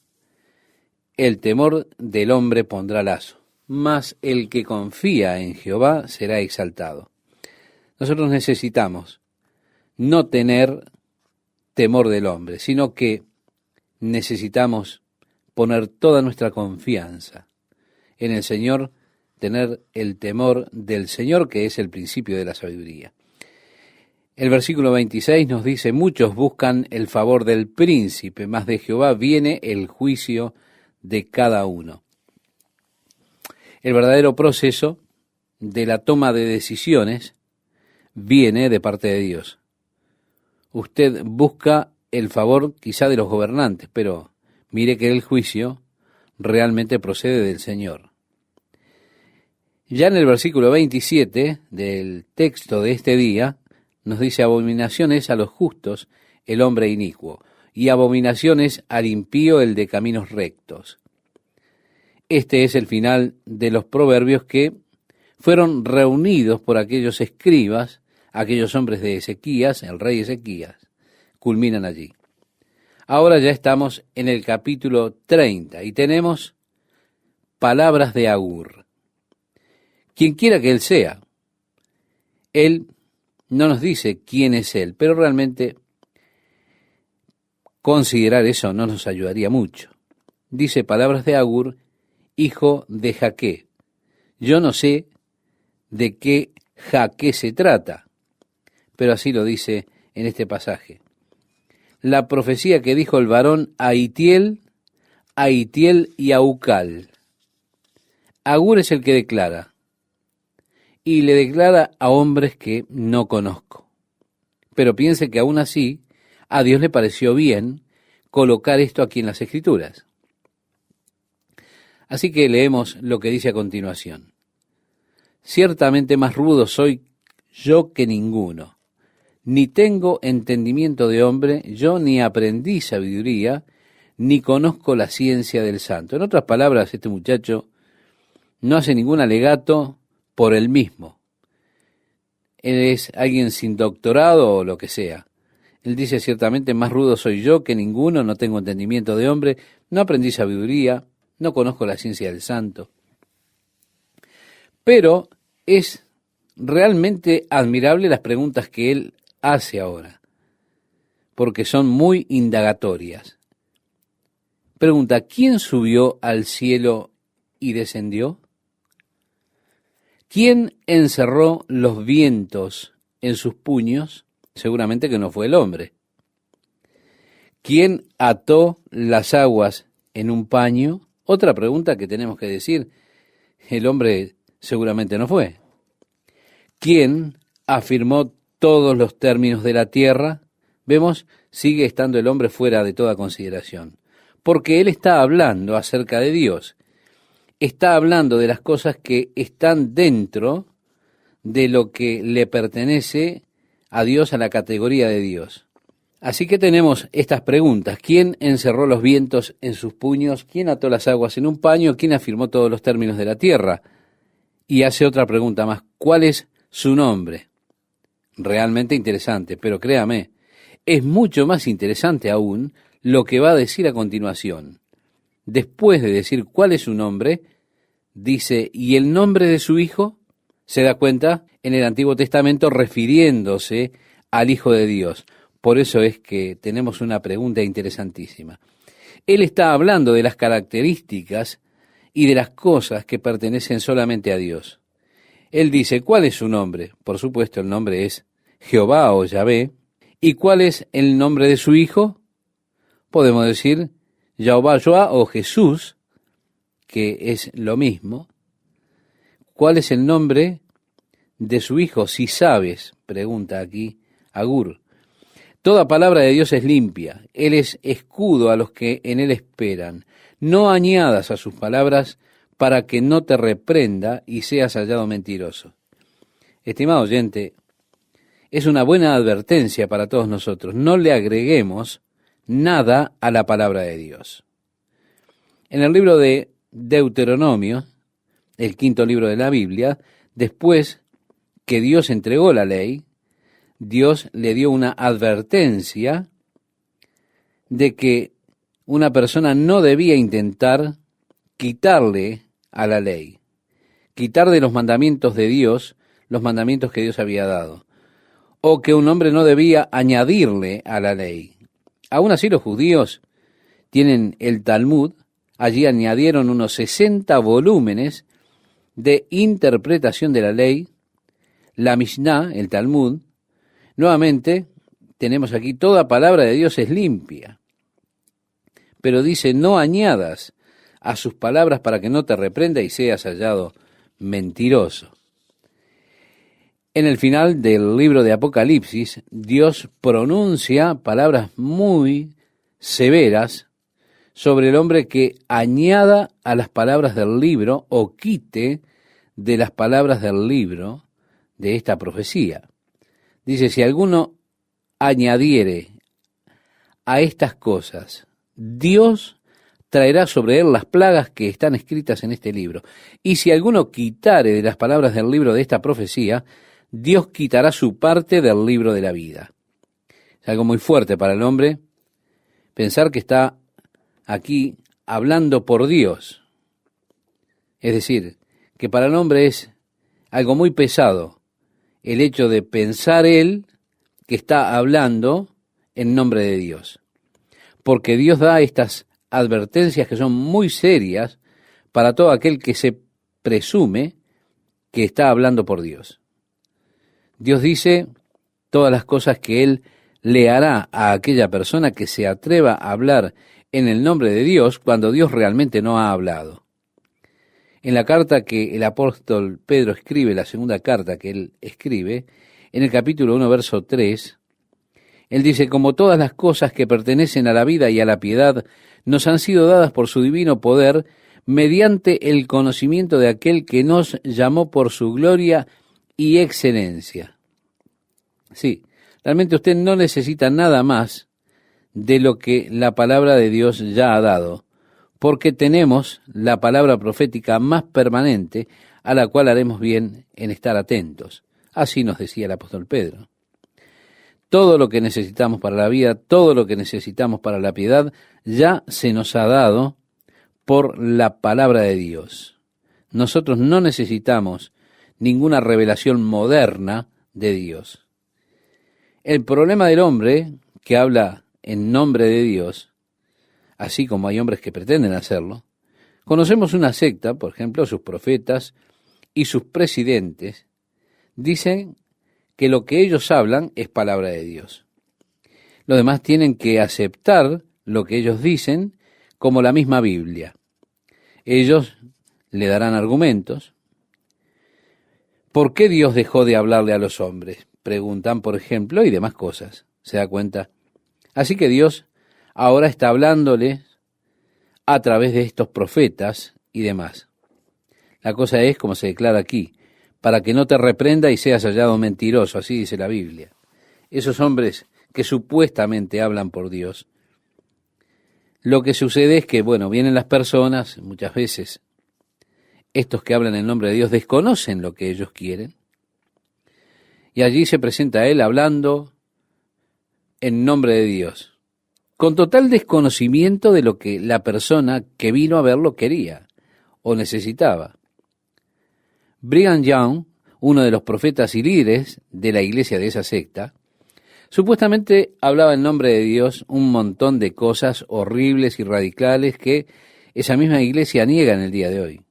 el temor del hombre pondrá lazo, mas el que confía en Jehová será exaltado. Nosotros necesitamos no tener temor del hombre, sino que necesitamos poner toda nuestra confianza en el Señor, tener el temor del Señor, que es el principio de la sabiduría. El versículo 26 nos dice, muchos buscan el favor del príncipe, mas de Jehová viene el juicio de cada uno. El verdadero proceso de la toma de decisiones viene de parte de Dios. Usted busca el favor quizá de los gobernantes, pero mire que el juicio realmente procede del Señor. Ya en el versículo 27 del texto de este día, nos dice, abominaciones a los justos el hombre inicuo, y abominaciones al impío el de caminos rectos. Este es el final de los proverbios que fueron reunidos por aquellos escribas, aquellos hombres de Ezequías, el rey Ezequías, culminan allí. Ahora ya estamos en el capítulo 30 y tenemos palabras de Agur. Quien quiera que él sea, él no nos dice quién es él, pero realmente considerar eso no nos ayudaría mucho. Dice palabras de Agur, hijo de Jaque. Yo no sé de qué Jaque se trata, pero así lo dice en este pasaje. La profecía que dijo el varón a Itiel y a Ucal. Agur es el que declara, y le declara a hombres que no conozco. Pero piense que aún así a Dios le pareció bien colocar esto aquí en las Escrituras. Así que leemos lo que dice a continuación. Ciertamente más rudo soy yo que ninguno, ni tengo entendimiento de hombre, yo ni aprendí sabiduría, ni conozco la ciencia del santo. En otras palabras, este muchacho no hace ningún alegato por él mismo. Él es alguien sin doctorado o lo que sea. Él dice, ciertamente más rudo soy yo que ninguno, no tengo entendimiento de hombre, no aprendí sabiduría, no conozco la ciencia del santo. Pero es realmente admirable las preguntas que él hace ahora, porque son muy indagatorias. Pregunta, ¿quién subió al cielo y descendió? ¿Quién encerró los vientos en sus puños? Seguramente que no fue el hombre. ¿Quién ató las aguas en un paño? Otra pregunta que tenemos que decir, el hombre seguramente no fue. ¿Quién afirmó todos los términos de la tierra? Vemos, sigue estando el hombre fuera de toda consideración, porque él está hablando acerca de Dios. Está hablando de las cosas que están dentro de lo que le pertenece a Dios, a la categoría de Dios. Así que tenemos estas preguntas. ¿Quién encerró los vientos en sus puños? ¿Quién ató las aguas en un paño? ¿Quién afirmó todos los términos de la tierra? Y hace otra pregunta más. ¿Cuál es su nombre? Realmente interesante, pero créame, es mucho más interesante aún lo que va a decir a continuación. Después de decir cuál es su nombre, dice, ¿y el nombre de su hijo? Se da cuenta en el Antiguo Testamento refiriéndose al Hijo de Dios. Por eso es que tenemos una pregunta interesantísima. Él está hablando de las características y de las cosas que pertenecen solamente a Dios. Él dice, ¿cuál es su nombre? Por supuesto, el nombre es Jehová o Yahvé. ¿Y cuál es el nombre de su hijo? Podemos decir Jehová o Jesús, que es lo mismo. ¿Cuál es el nombre de su hijo? Si sabes, pregunta aquí Agur. Toda palabra de Dios es limpia. Él es escudo a los que en él esperan. No añadas a sus palabras para que no te reprenda y seas hallado mentiroso. Estimado oyente, es una buena advertencia para todos nosotros. No le agreguemos nada a la palabra de Dios. En el libro de Deuteronomio, el quinto libro de la Biblia, después que Dios entregó la ley, Dios le dio una advertencia de que una persona no debía intentar quitarle a la ley, quitar de los mandamientos de Dios los mandamientos que Dios había dado, o que un hombre no debía añadirle a la ley. Aún así los judíos tienen el Talmud, allí añadieron unos 60 volúmenes de interpretación de la ley, la Mishnah, el Talmud. Nuevamente, tenemos aquí toda palabra de Dios es limpia, pero dice, no añadas a sus palabras para que no te reprenda y seas hallado mentiroso. En el final del libro de Apocalipsis, Dios pronuncia palabras muy severas sobre el hombre que añada a las palabras del libro o quite de las palabras del libro de esta profecía. Dice, si alguno añadiere a estas cosas, Dios traerá sobre él las plagas que están escritas en este libro. Y si alguno quitare de las palabras del libro de esta profecía, Dios quitará su parte del libro de la vida. Es algo muy fuerte para el hombre pensar que está aquí hablando por Dios. Es decir, que para el hombre es algo muy pesado el hecho de pensar él que está hablando en nombre de Dios. Porque Dios da estas advertencias que son muy serias para todo aquel que se presume que está hablando por Dios. Dios dice todas las cosas que Él le hará a aquella persona que se atreva a hablar en el nombre de Dios cuando Dios realmente no ha hablado. En la carta que el apóstol Pedro escribe, la segunda carta que él escribe, en el capítulo 1, verso 3, Él dice, como todas las cosas que pertenecen a la vida y a la piedad, nos han sido dadas por su divino poder, mediante el conocimiento de aquel que nos llamó por su gloria y excelencia. Sí, realmente usted no necesita nada más de lo que la palabra de Dios ya ha dado, porque tenemos la palabra profética más permanente a la cual haremos bien en estar atentos. Así nos decía el apóstol Pedro. Todo lo que necesitamos para la vida, todo lo que necesitamos para la piedad, ya se nos ha dado por la palabra de Dios. Nosotros no necesitamos ninguna revelación moderna de Dios. El problema del hombre que habla en nombre de Dios, así como hay hombres que pretenden hacerlo, conocemos una secta, por ejemplo, sus profetas y sus presidentes, dicen que lo que ellos hablan es palabra de Dios. Los demás tienen que aceptar lo que ellos dicen como la misma Biblia. Ellos le darán argumentos. ¿Por qué Dios dejó de hablarle a los hombres? Preguntan, por ejemplo, y demás cosas. ¿Se da cuenta? Así que Dios ahora está hablándoles a través de estos profetas y demás. La cosa es, como se declara aquí, para que no te reprenda y seas hallado mentiroso, así dice la Biblia. Esos hombres que supuestamente hablan por Dios, lo que sucede es que, bueno, vienen las personas, muchas veces, estos que hablan en nombre de Dios desconocen lo que ellos quieren, y allí se presenta Él hablando en nombre de Dios, con total desconocimiento de lo que la persona que vino a verlo quería o necesitaba. Brigham Young, uno de los profetas y líderes de la iglesia de esa secta, supuestamente hablaba en nombre de Dios un montón de cosas horribles y radicales que esa misma iglesia niega en el día de hoy.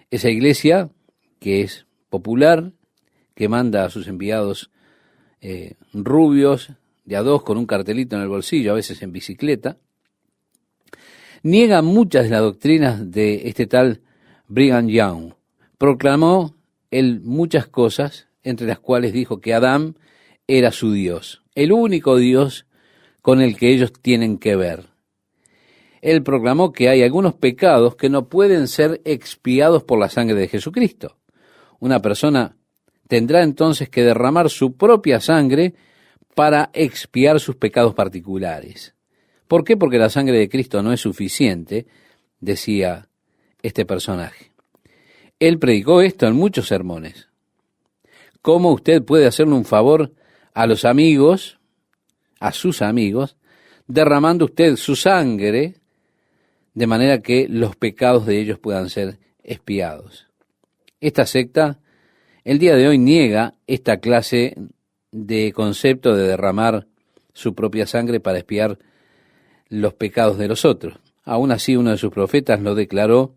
Esa iglesia, que es popular, que manda a sus enviados rubios, de a dos, con un cartelito en el bolsillo, a veces en bicicleta, niega muchas de las doctrinas de este tal Brigham Young. Proclamó él muchas cosas, entre las cuales dijo que Adán era su Dios, el único Dios con el que ellos tienen que ver. Él proclamó que hay algunos pecados que no pueden ser expiados por la sangre de Jesucristo. Una persona tendrá entonces que derramar su propia sangre para expiar sus pecados particulares. ¿Por qué? Porque la sangre de Cristo no es suficiente, decía este personaje. Él predicó esto en muchos sermones. ¿Cómo usted puede hacerle un favor a los amigos, a sus amigos, derramando usted su sangre de manera que los pecados de ellos puedan ser expiados? Esta secta, el día de hoy, niega esta clase de concepto de derramar su propia sangre para expiar los pecados de los otros. Aún así, uno de sus profetas lo declaró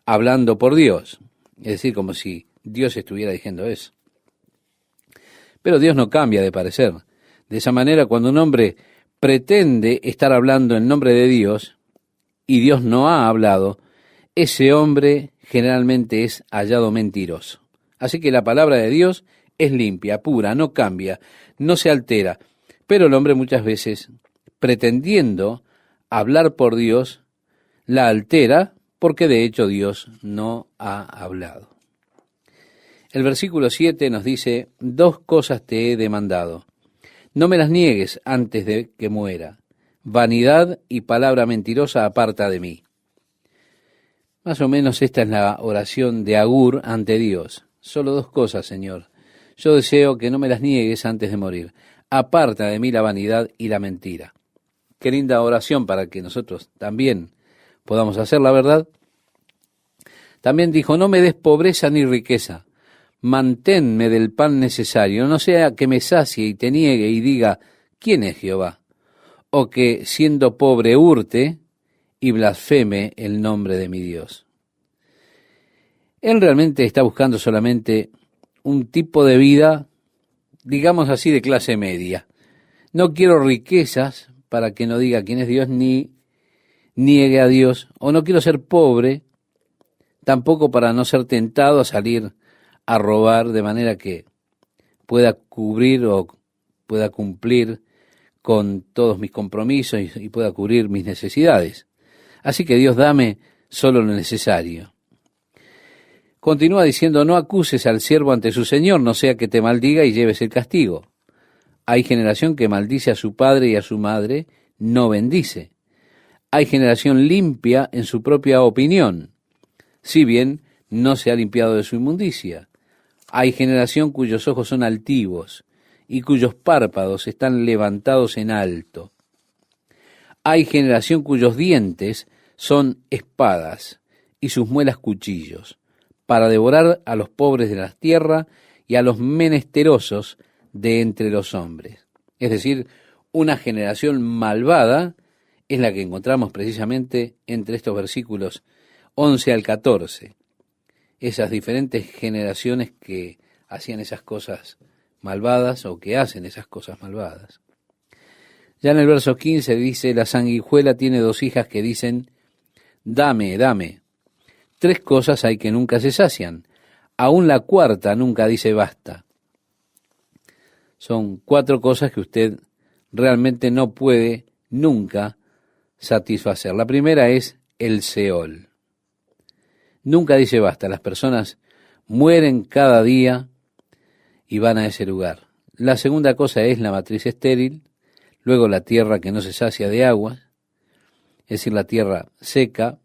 hablando por Dios, es decir, como si Dios estuviera diciendo eso. Pero Dios no cambia de parecer. De esa manera, cuando un hombre pretende estar hablando en nombre de Dios y Dios no ha hablado, ese hombre generalmente es hallado mentiroso. Así que la palabra de Dios es limpia, pura, no cambia, no se altera. Pero el hombre muchas veces, pretendiendo hablar por Dios, la altera, porque de hecho Dios no ha hablado. El versículo 7 nos dice, 2 cosas te he demandado. No me las niegues antes de que muera. Vanidad y palabra mentirosa aparta de mí. Más o menos esta es la oración de Agur ante Dios. Solo 2 cosas, Señor. Yo deseo que no me las niegues antes de morir. Aparta de mí la vanidad y la mentira. Qué linda oración para que nosotros también podamos hacer, la verdad. También dijo, no me des pobreza ni riqueza, manténme del pan necesario, no sea que me sacie y te niegue y diga, ¿quién es Jehová? O que, siendo pobre, hurte y blasfeme el nombre de mi Dios. Él realmente está buscando solamente un tipo de vida, digamos así, de clase media. No quiero riquezas para que no diga quién es Dios ni niegue a Dios, o no quiero ser pobre, tampoco para no ser tentado a salir a robar de manera que pueda cubrir o pueda cumplir con todos mis compromisos y pueda cubrir mis necesidades. Así que Dios, dame solo lo necesario. Continúa diciendo, no acuses al siervo ante su señor, no sea que te maldiga y lleves el castigo. Hay generación que maldice a su padre y a su madre, no bendice. Hay generación limpia en su propia opinión, si bien no se ha limpiado de su inmundicia. Hay generación cuyos ojos son altivos y cuyos párpados están levantados en alto. Hay generación cuyos dientes son espadas y sus muelas cuchillos, para devorar a los pobres de la tierra y a los menesterosos de entre los hombres. Es decir, una generación malvada es la que encontramos precisamente entre estos versículos 11 al 14. Esas diferentes generaciones que hacían esas cosas malvadas o que hacen esas cosas malvadas. Ya en el verso 15 dice, la sanguijuela tiene 2 hijas que dicen, dame, dame. 3 cosas hay que nunca se sacian. Aún la cuarta nunca dice basta. Son 4 cosas que usted realmente no puede nunca satisfacer. La primera es el Seol. Nunca dice basta. Las personas mueren cada día y van a ese lugar. La segunda cosa es la matriz estéril, luego la tierra que no se sacia de agua, es decir, la tierra seca,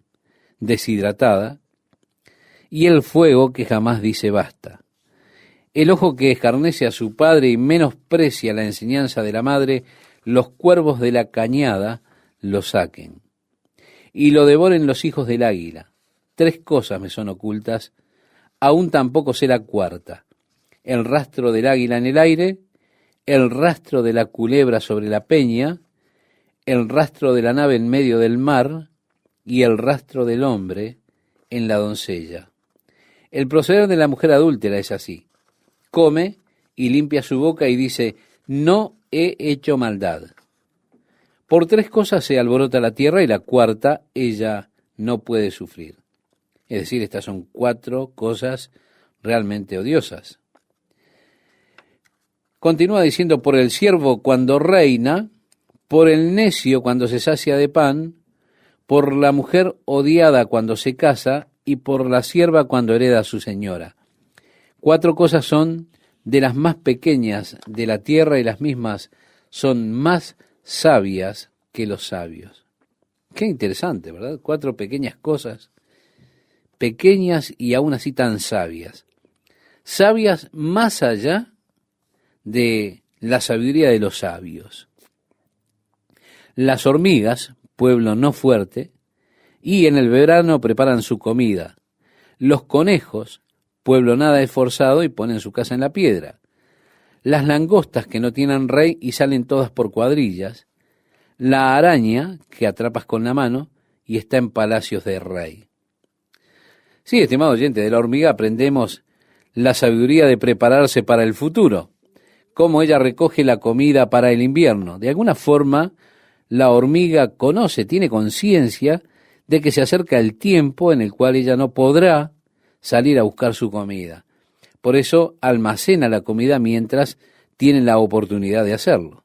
deshidratada, y el fuego que jamás dice basta. El ojo que escarnece a su padre y menosprecia la enseñanza de la madre, los cuervos de la cañada lo saquen, y lo devoren los hijos del águila. 3 cosas me son ocultas, aún tampoco sé la cuarta. El rastro del águila en el aire, el rastro de la culebra sobre la peña, el rastro de la nave en medio del mar, y el rastro del hombre en la doncella. El proceder de la mujer adúltera es así. Come y limpia su boca y dice, no he hecho maldad. Por 3 cosas se alborota la tierra y la cuarta ella no puede sufrir. Es decir, estas son 4 cosas realmente odiosas. Continúa diciendo, por el siervo cuando reina, por el necio cuando se sacia de pan, por la mujer odiada cuando se casa y por la sierva cuando hereda a su señora. 4 cosas son de las más pequeñas de la tierra y las mismas son más sabias que los sabios. Qué interesante, ¿verdad? 4 pequeñas cosas, pequeñas y aún así tan sabias. Sabias más allá de la sabiduría de los sabios. Las hormigas, pueblo no fuerte, y en el verano preparan su comida. Los conejos, pueblo nada esforzado, y ponen su casa en la piedra. Las langostas que no tienen rey y salen todas por cuadrillas. La araña que atrapas con la mano y está en palacios de rey. Sí, estimado oyente, de la hormiga aprendemos la sabiduría de prepararse para el futuro, cómo ella recoge la comida para el invierno. De alguna forma, la hormiga conoce, tiene conciencia de que se acerca el tiempo en el cual ella no podrá salir a buscar su comida. Por eso almacena la comida mientras tiene la oportunidad de hacerlo.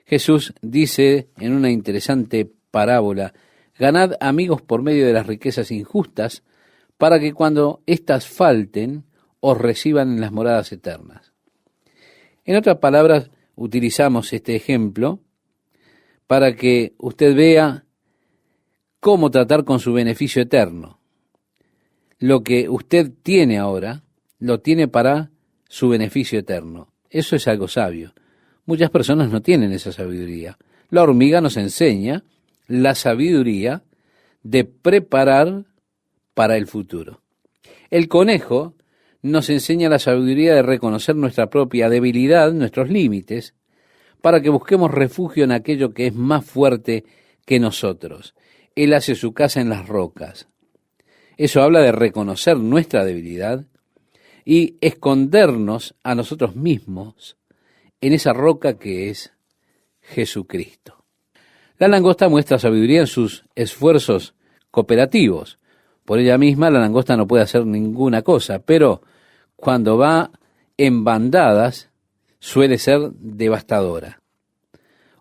Jesús dice en una interesante parábola, ganad amigos por medio de las riquezas injustas, para que cuando éstas falten, os reciban en las moradas eternas. En otras palabras, utilizamos este ejemplo para que usted vea cómo tratar con su beneficio eterno. Lo que usted tiene ahora, lo tiene para su beneficio eterno. Eso es algo sabio. Muchas personas no tienen esa sabiduría. La hormiga nos enseña la sabiduría de preparar para el futuro. El conejo nos enseña la sabiduría de reconocer nuestra propia debilidad, nuestros límites, para que busquemos refugio en aquello que es más fuerte que nosotros. Él hace su casa en las rocas. Eso habla de reconocer nuestra debilidad y escondernos a nosotros mismos en esa roca que es Jesucristo. La langosta muestra sabiduría en sus esfuerzos cooperativos. Por ella misma la langosta no puede hacer ninguna cosa, pero cuando va en bandadas, suele ser devastadora.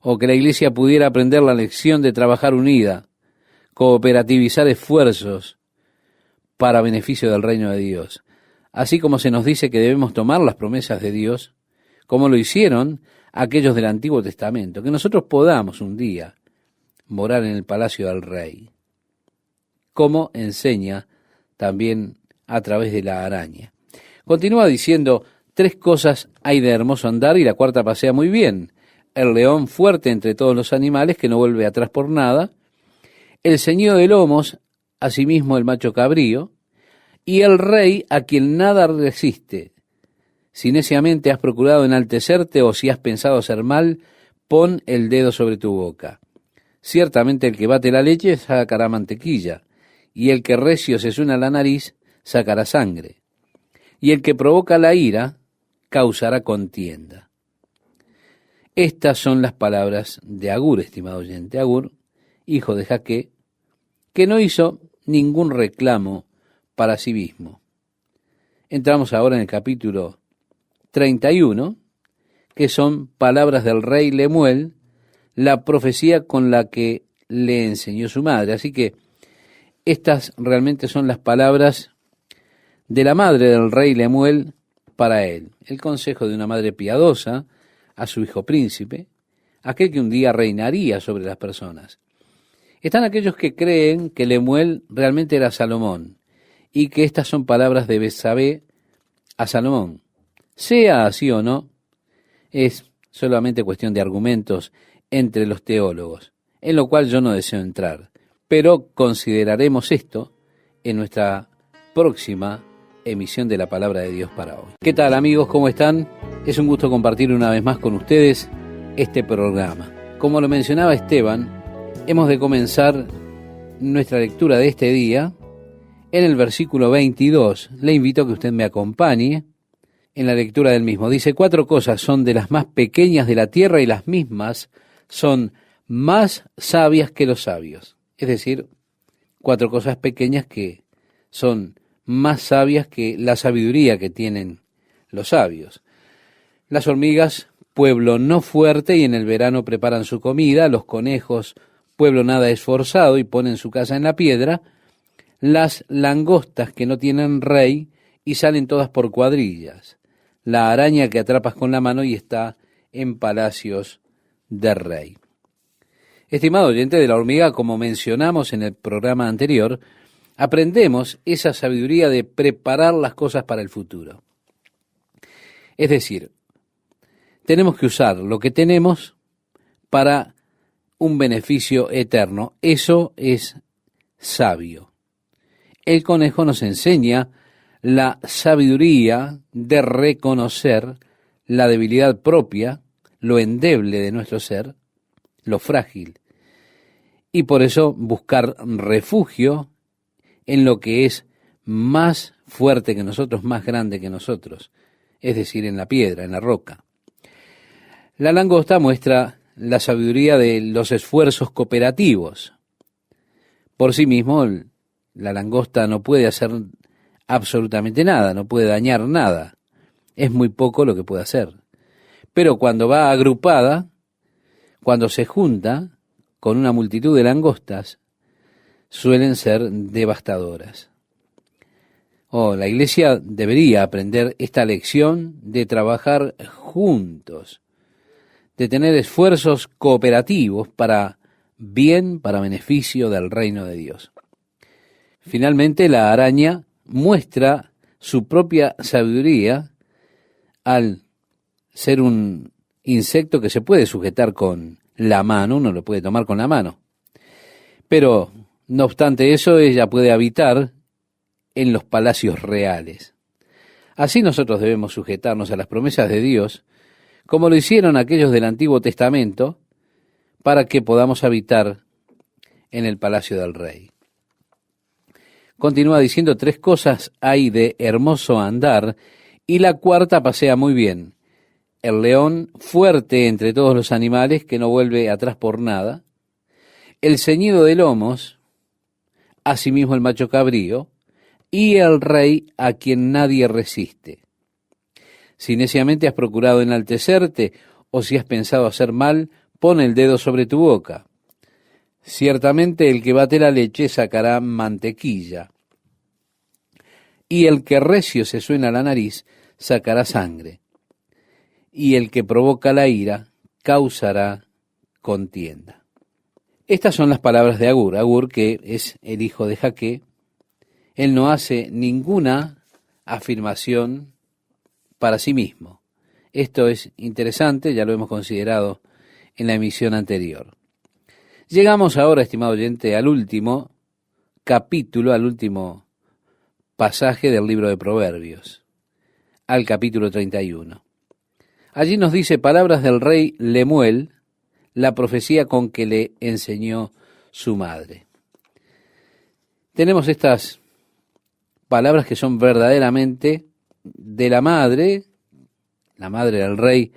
O que la iglesia pudiera aprender la lección de trabajar unida, cooperativizar esfuerzos para beneficio del reino de Dios. Así como se nos dice que debemos tomar las promesas de Dios, como lo hicieron aquellos del Antiguo Testamento, que nosotros podamos un día morar en el palacio del rey, como enseña también a través de la araña. Continúa diciendo, 3 cosas hay de hermoso andar y la cuarta pasea muy bien. El león fuerte entre todos los animales que no vuelve atrás por nada, el ceñido de lomos, asimismo el macho cabrío, y el rey a quien nada resiste. Si neciamente has procurado enaltecerte o si has pensado hacer mal, pon el dedo sobre tu boca. Ciertamente el que bate la leche sacará mantequilla, y el que recio se suena la nariz sacará sangre, y el que provoca la ira causará contienda. Estas son las palabras de Agur, estimado oyente. Agur, hijo de Jaque, que no hizo ningún reclamo para sí mismo. Entramos ahora en el capítulo 31, que son palabras del rey Lemuel, la profecía con la que le enseñó su madre. Así que estas realmente son las palabras de la madre del rey Lemuel para él. El consejo de una madre piadosa a su hijo príncipe, aquel que un día reinaría sobre las personas. Están aquellos que creen que Lemuel realmente era Salomón y que estas son palabras de Betsabé a Salomón. Sea así o no, es solamente cuestión de argumentos entre los teólogos, en lo cual yo no deseo entrar, pero consideraremos esto en nuestra próxima emisión de la Palabra de Dios para hoy. ¿Qué tal, amigos? ¿Cómo están? Es un gusto compartir una vez más con ustedes este programa. Como lo mencionaba Esteban, hemos de comenzar nuestra lectura de este día en el versículo 22. Le invito a que usted me acompañe en la lectura del mismo. Dice, 4 cosas son de las más pequeñas de la tierra y las mismas son más sabias que los sabios. Es decir, 4 cosas pequeñas que son más sabias que la sabiduría que tienen los sabios. Las hormigas, pueblo no fuerte y en el verano preparan su comida. Los conejos, pueblo nada esforzado y ponen su casa en la piedra. Las langostas que no tienen rey y salen todas por cuadrillas. La araña que atrapas con la mano y está en palacios de rey. Estimado oyente, de la hormiga, como mencionamos en el programa anterior, aprendemos esa sabiduría de preparar las cosas para el futuro. Es decir, tenemos que usar lo que tenemos para un beneficio eterno. Eso es sabio. El conejo nos enseña la sabiduría de reconocer la debilidad propia, lo endeble de nuestro ser, lo frágil, y por eso buscar refugio en lo que es más fuerte que nosotros, más grande que nosotros, es decir, en la piedra, en la roca. La langosta muestra la sabiduría de los esfuerzos cooperativos. Por sí mismo, la langosta no puede hacer absolutamente nada, no puede dañar nada. Es muy poco lo que puede hacer. Pero cuando va agrupada, cuando se junta con una multitud de langostas, suelen ser devastadoras. La iglesia debería aprender esta lección de trabajar juntos, de tener esfuerzos cooperativos para bien, para beneficio del reino de Dios. Finalmente, la araña muestra su propia sabiduría al ser un insecto que se puede sujetar con la mano, uno lo puede tomar con la mano. Pero, no obstante eso, ella puede habitar en los palacios reales. Así nosotros debemos sujetarnos a las promesas de Dios, como lo hicieron aquellos del Antiguo Testamento, para que podamos habitar en el palacio del rey. Continúa diciendo, 3 cosas hay de hermoso andar, y la cuarta pasea muy bien. El león fuerte entre todos los animales, que no vuelve atrás por nada. El ceñido de lomos, asimismo el macho cabrío, y el rey a quien nadie resiste. Si neciamente has procurado enaltecerte, o si has pensado hacer mal, pon el dedo sobre tu boca. Ciertamente el que bate la leche sacará mantequilla, y el que recio se suena la nariz sacará sangre, y el que provoca la ira causará contienda. Estas son las palabras de Agur. Agur, que es el hijo de Jaque, él no hace ninguna afirmación para sí mismo. Esto es interesante, ya lo hemos considerado en la emisión anterior. Llegamos ahora, estimado oyente, al último capítulo, al último pasaje del libro de Proverbios, al capítulo 31. Allí nos dice palabras del rey Lemuel, la profecía con que le enseñó su madre. Tenemos estas palabras que son verdaderamente de la madre del rey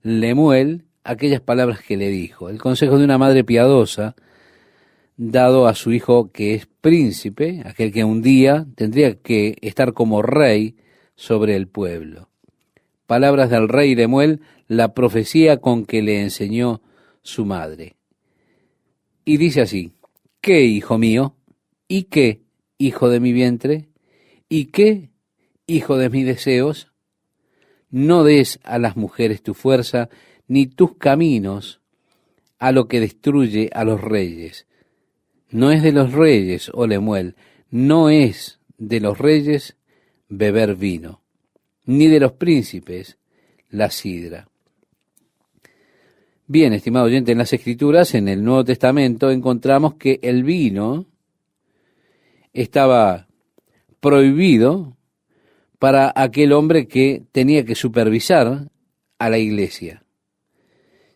Lemuel, aquellas palabras que le dijo, el consejo de una madre piadosa, dado a su hijo que es príncipe, aquel que un día tendría que estar como rey sobre el pueblo. Palabras del rey Lemuel, la profecía con que le enseñó su madre. Y dice así: ¿qué, hijo mío? ¿Y qué, hijo de mi vientre? ¿Y qué, hijo de mis deseos? No des a las mujeres tu fuerza, ni tus caminos a lo que destruye a los reyes. No es de los reyes, oh Lemuel, no es de los reyes beber vino, ni de los príncipes la sidra. Bien, estimado oyente, en las Escrituras, en el Nuevo Testamento, encontramos que el vino estaba prohibido para aquel hombre que tenía que supervisar a la iglesia.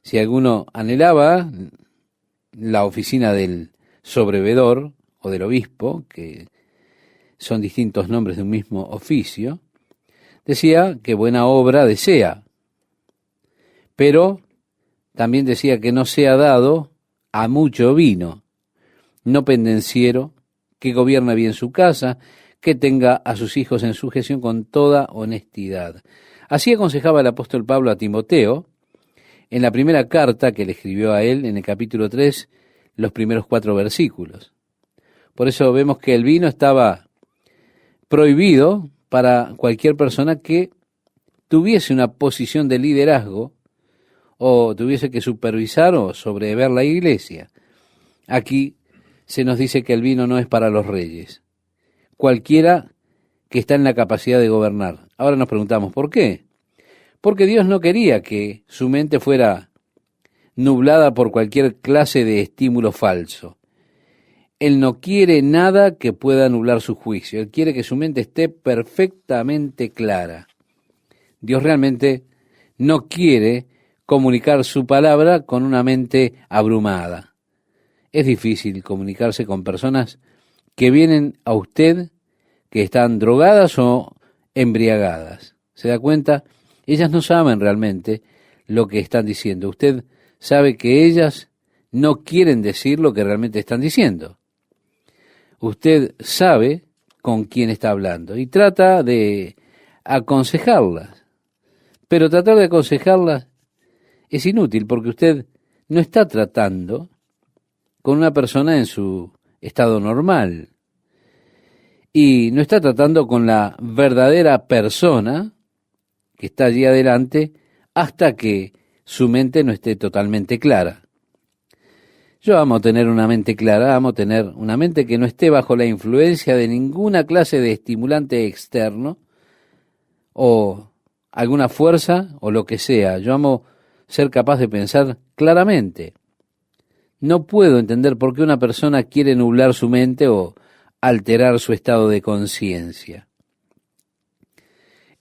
Si alguno anhelaba la oficina del sobrevedor o del obispo, que son distintos nombres de un mismo oficio, decía que buena obra desea, pero también decía que no sea dado a mucho vino, no pendenciero, que gobierna bien su casa, que tenga a sus hijos en sujeción con toda honestidad. Así aconsejaba el apóstol Pablo a Timoteo en la primera carta que le escribió a él, en el capítulo 3, los primeros 4 versículos. Por eso vemos que el vino estaba prohibido para cualquier persona que tuviese una posición de liderazgo o tuviese que supervisar o sobrever la iglesia. Aquí se nos dice que el vino no es para los reyes, cualquiera que está en la capacidad de gobernar. Ahora nos preguntamos, ¿por qué? Porque Dios no quería que su mente fuera nublada por cualquier clase de estímulo falso. Él no quiere nada que pueda nublar su juicio. Él quiere que su mente esté perfectamente clara. Dios realmente no quiere comunicar su palabra con una mente abrumada. Es difícil comunicarse con personas que vienen a usted que están drogadas o embriagadas. ¿Se da cuenta? Ellas no saben realmente lo que están diciendo. Usted sabe que ellas no quieren decir lo que realmente están diciendo. Usted sabe con quién está hablando y trata de aconsejarlas. Pero tratar de aconsejarlas es inútil porque usted no está tratando con una persona en su estado normal y no está tratando con la verdadera persona que está allí adelante hasta que su mente no esté totalmente clara. Yo amo tener una mente clara, amo tener una mente que no esté bajo la influencia de ninguna clase de estimulante externo o alguna fuerza o lo que sea. Yo amo ser capaz de pensar claramente. No puedo entender por qué una persona quiere nublar su mente o alterar su estado de conciencia.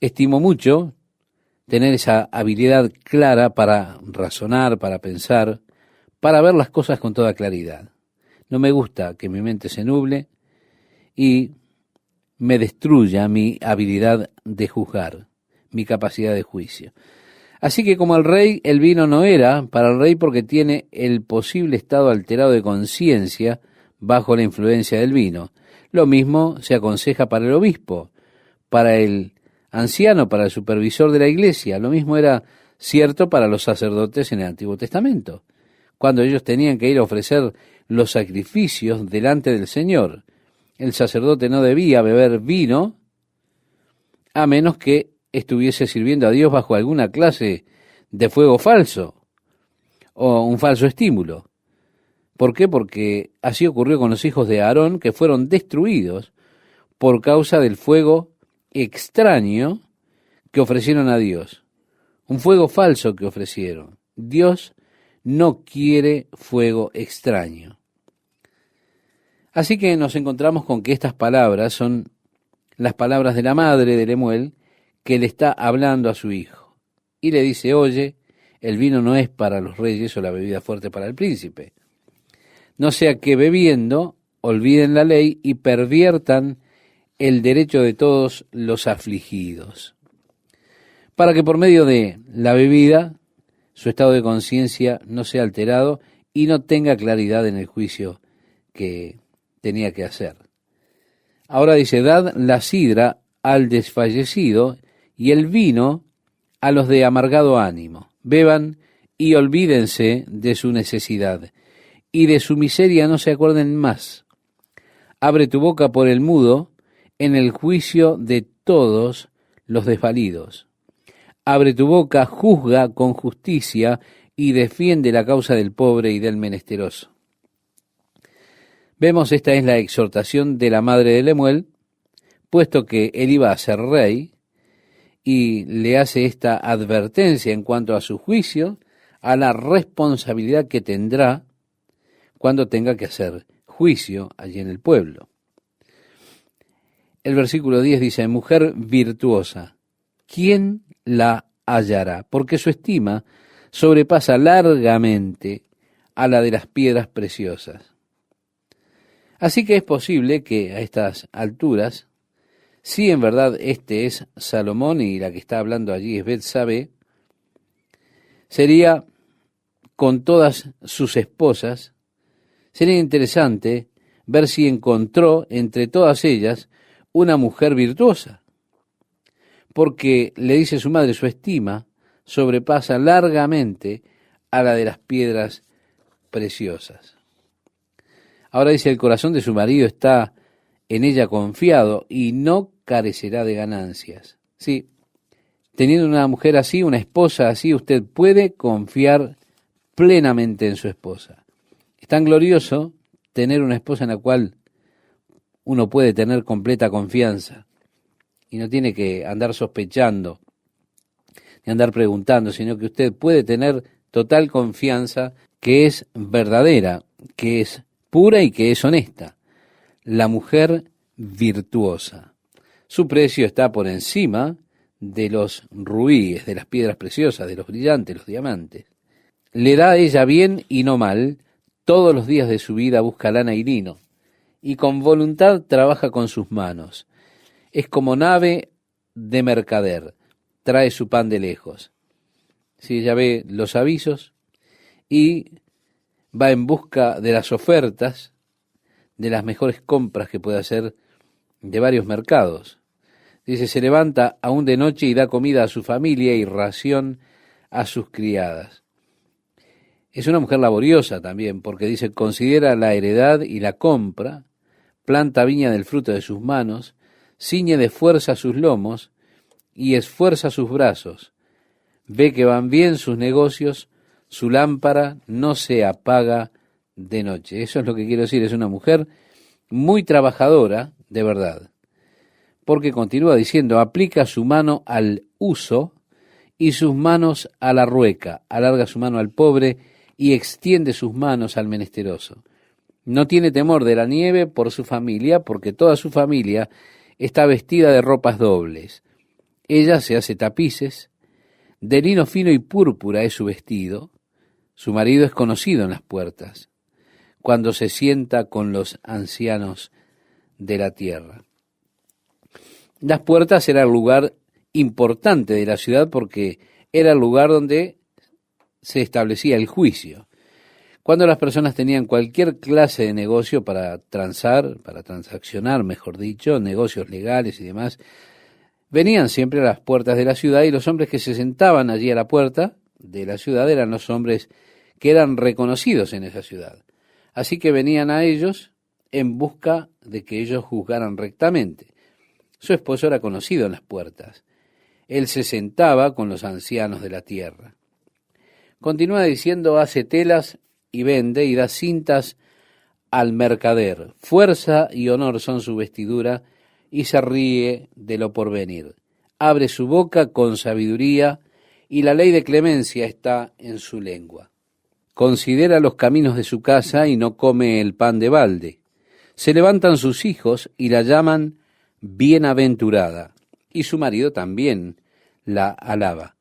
Estimo mucho tener esa habilidad clara para razonar, para pensar, para ver las cosas con toda claridad. No me gusta que mi mente se nuble y me destruya mi habilidad de juzgar, mi capacidad de juicio. Así que como el rey, el vino no era para el rey porque tiene el posible estado alterado de conciencia bajo la influencia del vino. Lo mismo se aconseja para el obispo, para el anciano, para el supervisor de la iglesia. Lo mismo era cierto para los sacerdotes en el Antiguo Testamento, cuando ellos tenían que ir a ofrecer los sacrificios delante del Señor. El sacerdote no debía beber vino a menos que estuviese sirviendo a Dios bajo alguna clase de fuego falso o un falso estímulo. ¿Por qué? Porque así ocurrió con los hijos de Aarón, que fueron destruidos por causa del fuego extraño que ofrecieron a Dios. Un fuego falso que ofrecieron. Dios no quiere fuego extraño. Así que nos encontramos con que estas palabras son las palabras de la madre de Lemuel, que le está hablando a su hijo. Y le dice: oye, el vino no es para los reyes o la bebida fuerte para el príncipe. No sea que bebiendo olviden la ley y perviertan el derecho de todos los afligidos. Para que por medio de la bebida su estado de conciencia no sea alterado y no tenga claridad en el juicio que tenía que hacer. Ahora dice: dad la sidra al desfallecido y el vino a los de amargado ánimo. Beban y olvídense de su necesidad, y de su miseria no se acuerden más. Abre tu boca por el mudo en el juicio de todos los desvalidos. Abre tu boca, juzga con justicia y defiende la causa del pobre y del menesteroso. Vemos, esta es la exhortación de la madre de Lemuel, puesto que él iba a ser rey, y le hace esta advertencia en cuanto a su juicio, a la responsabilidad que tendrá cuando tenga que hacer juicio allí en el pueblo. El versículo 10 dice: mujer virtuosa, ¿quién la hallará? Porque su estima sobrepasa largamente a la de las piedras preciosas. Así que es posible que a estas alturas, si en verdad este es Salomón y la que está hablando allí es Betsabé, sería con todas sus esposas. Sería interesante ver si encontró entre todas ellas una mujer virtuosa, porque le dice su madre: su estima sobrepasa largamente a la de las piedras preciosas. Ahora dice: el corazón de su marido está en ella confiado y no carecerá de ganancias. Sí, teniendo una mujer así, una esposa así, usted puede confiar plenamente en su esposa. Es tan glorioso tener una esposa en la cual uno puede tener completa confianza y no tiene que andar sospechando ni andar preguntando, sino que usted puede tener total confianza, que es verdadera, que es pura y que es honesta. La mujer virtuosa. Su precio está por encima de los rubíes, de las piedras preciosas, de los brillantes, los diamantes. Le da a ella bien y no mal. Todos los días de su vida busca lana y lino, y con voluntad trabaja con sus manos. Es como nave de mercader, trae su pan de lejos. Si ella ve los avisos y va en busca de las ofertas, de las mejores compras que puede hacer de varios mercados. Dice: se levanta aún de noche y da comida a su familia y ración a sus criadas. Es una mujer laboriosa también, porque dice: considera la heredad y la compra, planta viña del fruto de sus manos, ciñe de fuerza sus lomos y esfuerza sus brazos. Ve que van bien sus negocios, su lámpara no se apaga de noche. Eso es lo que quiero decir, es una mujer muy trabajadora, de verdad. Porque continúa diciendo: aplica su mano al uso y sus manos a la rueca, alarga su mano al pobre y extiende sus manos al menesteroso. No tiene temor de la nieve por su familia, porque toda su familia está vestida de ropas dobles. Ella se hace tapices, de lino fino y púrpura es su vestido. Su marido es conocido en las puertas, cuando se sienta con los ancianos de la tierra. Las puertas era el lugar importante de la ciudad, porque era el lugar donde se establecía el juicio. Cuando las personas tenían cualquier clase de negocio para transaccionar, mejor dicho, negocios legales y demás, Venían siempre a las puertas de la ciudad y los hombres que se sentaban allí a la puerta de la ciudad eran los hombres que eran reconocidos en esa ciudad. Así que venían a ellos en busca de que ellos juzgaran rectamente. Su esposo era conocido en las puertas. Él se sentaba con los ancianos de la tierra. Continúa diciendo, hace telas y vende y da cintas al mercader. Fuerza y honor son su vestidura y se ríe de lo porvenir. Abre su boca con sabiduría y la ley de clemencia está en su lengua. Considera los caminos de su casa y no come el pan de balde. Se levantan sus hijos y la llaman bienaventurada, y su marido también la alaba.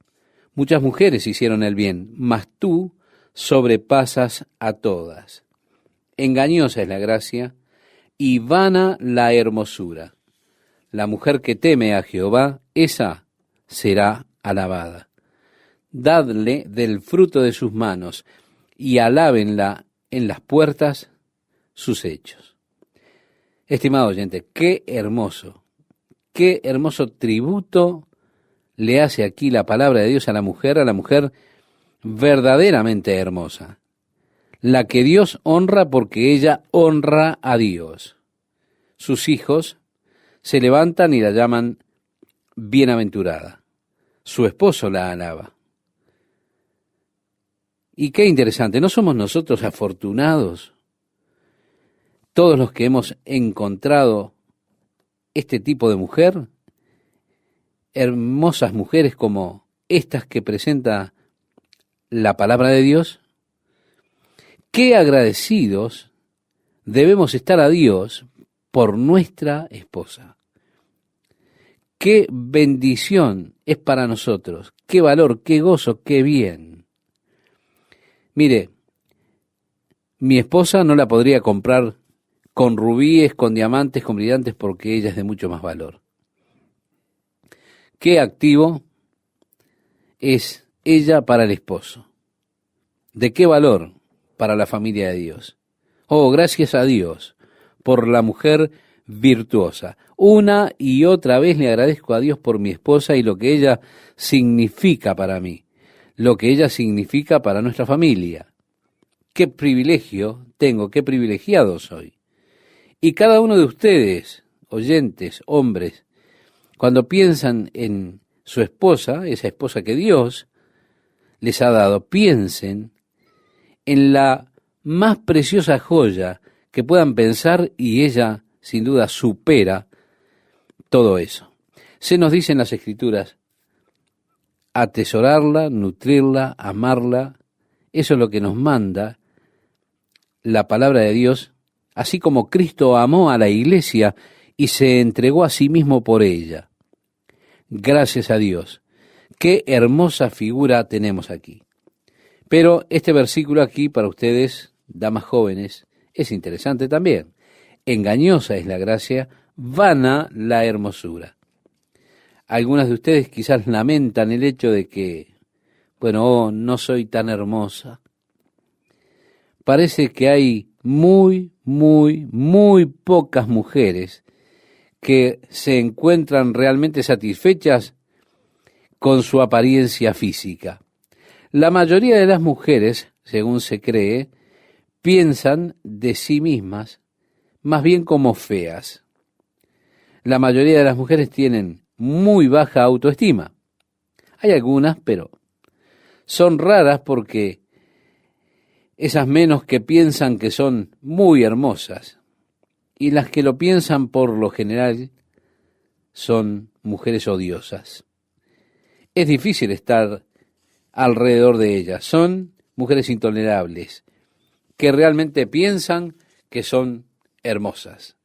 Muchas mujeres hicieron el bien, mas tú sobrepasas a todas. Engañosa es la gracia y vana la hermosura. La mujer que teme a Jehová, esa será alabada. Dadle del fruto de sus manos y alábenla en las puertas sus hechos. Estimado oyente, qué hermoso tributo le hace aquí la palabra de Dios a la mujer verdaderamente hermosa, la que Dios honra porque ella honra a Dios. Sus hijos se levantan y la llaman bienaventurada. Su esposo la alaba. Y qué interesante, ¿no somos nosotros afortunados? Todos los que hemos encontrado este tipo de mujer, hermosas mujeres como estas que presenta la palabra de Dios, qué agradecidos debemos estar a Dios por nuestra esposa. Qué bendición es para nosotros, qué valor, qué gozo, qué bien. Mire, mi esposa no la podría comprar con rubíes, con diamantes, con brillantes, porque ella es de mucho más valor. Qué activo es ella para el esposo. ¿De qué valor para la familia de Dios? Oh, gracias a Dios por la mujer virtuosa. Una y otra vez le agradezco a Dios por mi esposa y lo que ella significa para mí, lo que ella significa para nuestra familia. Qué privilegio tengo, qué privilegiado soy. Y cada uno de ustedes, oyentes, hombres, cuando piensan en su esposa, esa esposa que Dios les ha dado, piensen en la más preciosa joya que puedan pensar y ella sin duda supera todo eso. Se nos dice en las Escrituras, atesorarla, nutrirla, amarla, eso es lo que nos manda la palabra de Dios, así como Cristo amó a la iglesia y se entregó a sí mismo por ella. Gracias a Dios. Qué hermosa figura tenemos aquí. Pero este versículo aquí para ustedes, damas jóvenes, es interesante también. Engañosa es la gracia, vana la hermosura. Algunas de ustedes quizás lamentan el hecho de que, no soy tan hermosa. Parece que hay muy pocas mujeres que se encuentran realmente satisfechas con su apariencia física. La mayoría de las mujeres, según se cree, piensan de sí mismas más bien como feas. La mayoría de las mujeres tienen muy baja autoestima. Hay algunas, pero son raras porque esas menos que piensan que son muy hermosas y las que lo piensan por lo general son mujeres odiosas. Es difícil estar alrededor de ellas. Son mujeres intolerables que realmente piensan que son hermosas.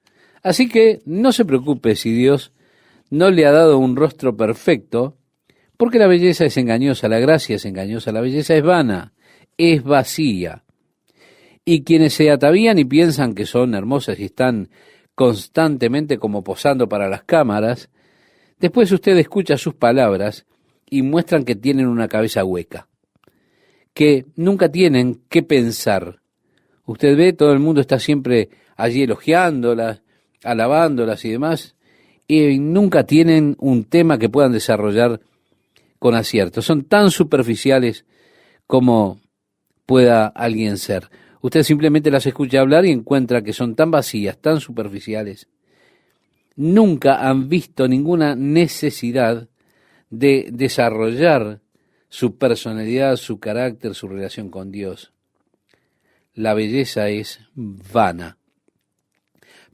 Así que no se preocupe si Dios no le ha dado un rostro perfecto, porque la belleza es engañosa, la gracia es engañosa, la belleza es vana, es vacía. Y quienes se atavían y piensan que son hermosas y están constantemente como posando para las cámaras, después usted escucha sus palabras y muestran que tienen una cabeza hueca, que nunca tienen qué pensar. Usted ve, todo el mundo está siempre allí elogiándolas, alabándolas y demás, y nunca tienen un tema que puedan desarrollar con acierto. Son tan superficiales como pueda alguien ser. Usted simplemente las escucha hablar y encuentra que son tan vacías, tan superficiales. Nunca han visto ninguna necesidad de desarrollar su personalidad, su carácter, su relación con Dios. La belleza es vana.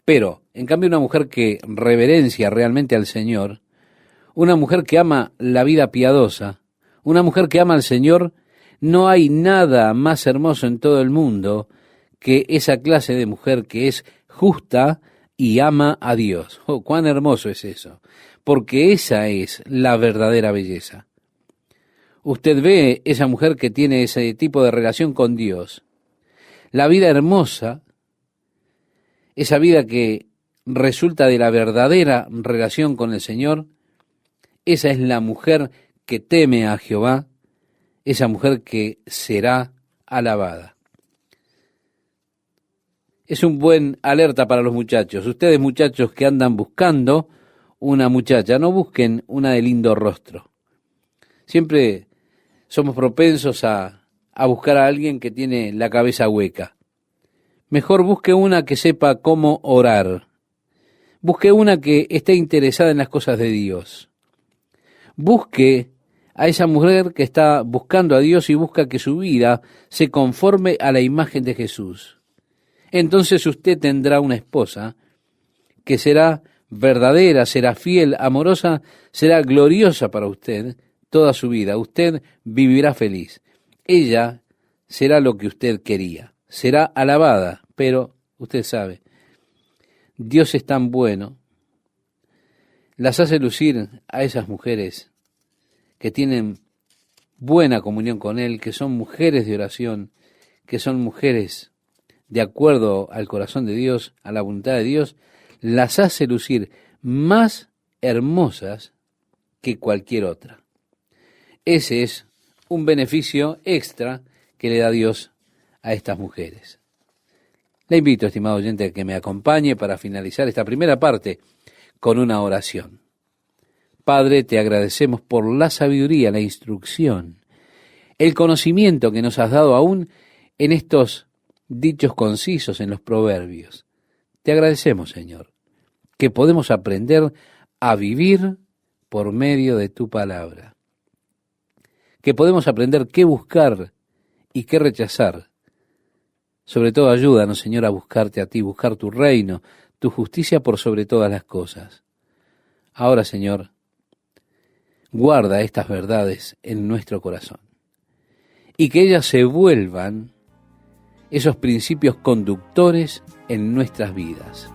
Pero, en cambio, una mujer que reverencia realmente al Señor, una mujer que ama la vida piadosa, una mujer que ama al Señor, no hay nada más hermoso en todo el mundo que esa clase de mujer que es justa y ama a Dios. Oh, cuán hermoso es eso, porque esa es la verdadera belleza. Usted ve esa mujer que tiene ese tipo de relación con Dios. La vida hermosa, esa vida que resulta de la verdadera relación con el Señor, esa es la mujer que teme a Jehová, esa mujer que será alabada. Es un buen alerta para los muchachos. Ustedes, muchachos que andan buscando una muchacha, no busquen una de lindo rostro. Siempre somos propensos a buscar a alguien que tiene la cabeza hueca. Mejor busque una que sepa cómo orar. Busque una que esté interesada en las cosas de Dios. Busque a esa mujer que está buscando a Dios y busca que su vida se conforme a la imagen de Jesús. Entonces usted tendrá una esposa que será verdadera, será fiel, amorosa, será gloriosa para usted toda su vida. Usted vivirá feliz. Ella será lo que usted quería. Será alabada, pero usted sabe, Dios es tan bueno, las hace lucir a esas mujeres que tienen buena comunión con Él, que son mujeres de oración, que son mujeres de acuerdo al corazón de Dios, a la voluntad de Dios, las hace lucir más hermosas que cualquier otra. Ese es un beneficio extra que le da Dios a estas mujeres. Le invito, estimado oyente, a que me acompañe para finalizar esta primera parte con una oración. Padre, te agradecemos por la sabiduría, la instrucción, el conocimiento que nos has dado aún en estos dichos concisos en los proverbios. Te agradecemos, Señor, que podemos aprender a vivir por medio de tu palabra, que podemos aprender qué buscar y qué rechazar. Sobre todo ayúdanos, Señor, a buscarte a ti, buscar tu reino, tu justicia por sobre todas las cosas. Ahora, Señor, guarda estas verdades en nuestro corazón y que ellas se vuelvan esos principios conductores en nuestras vidas.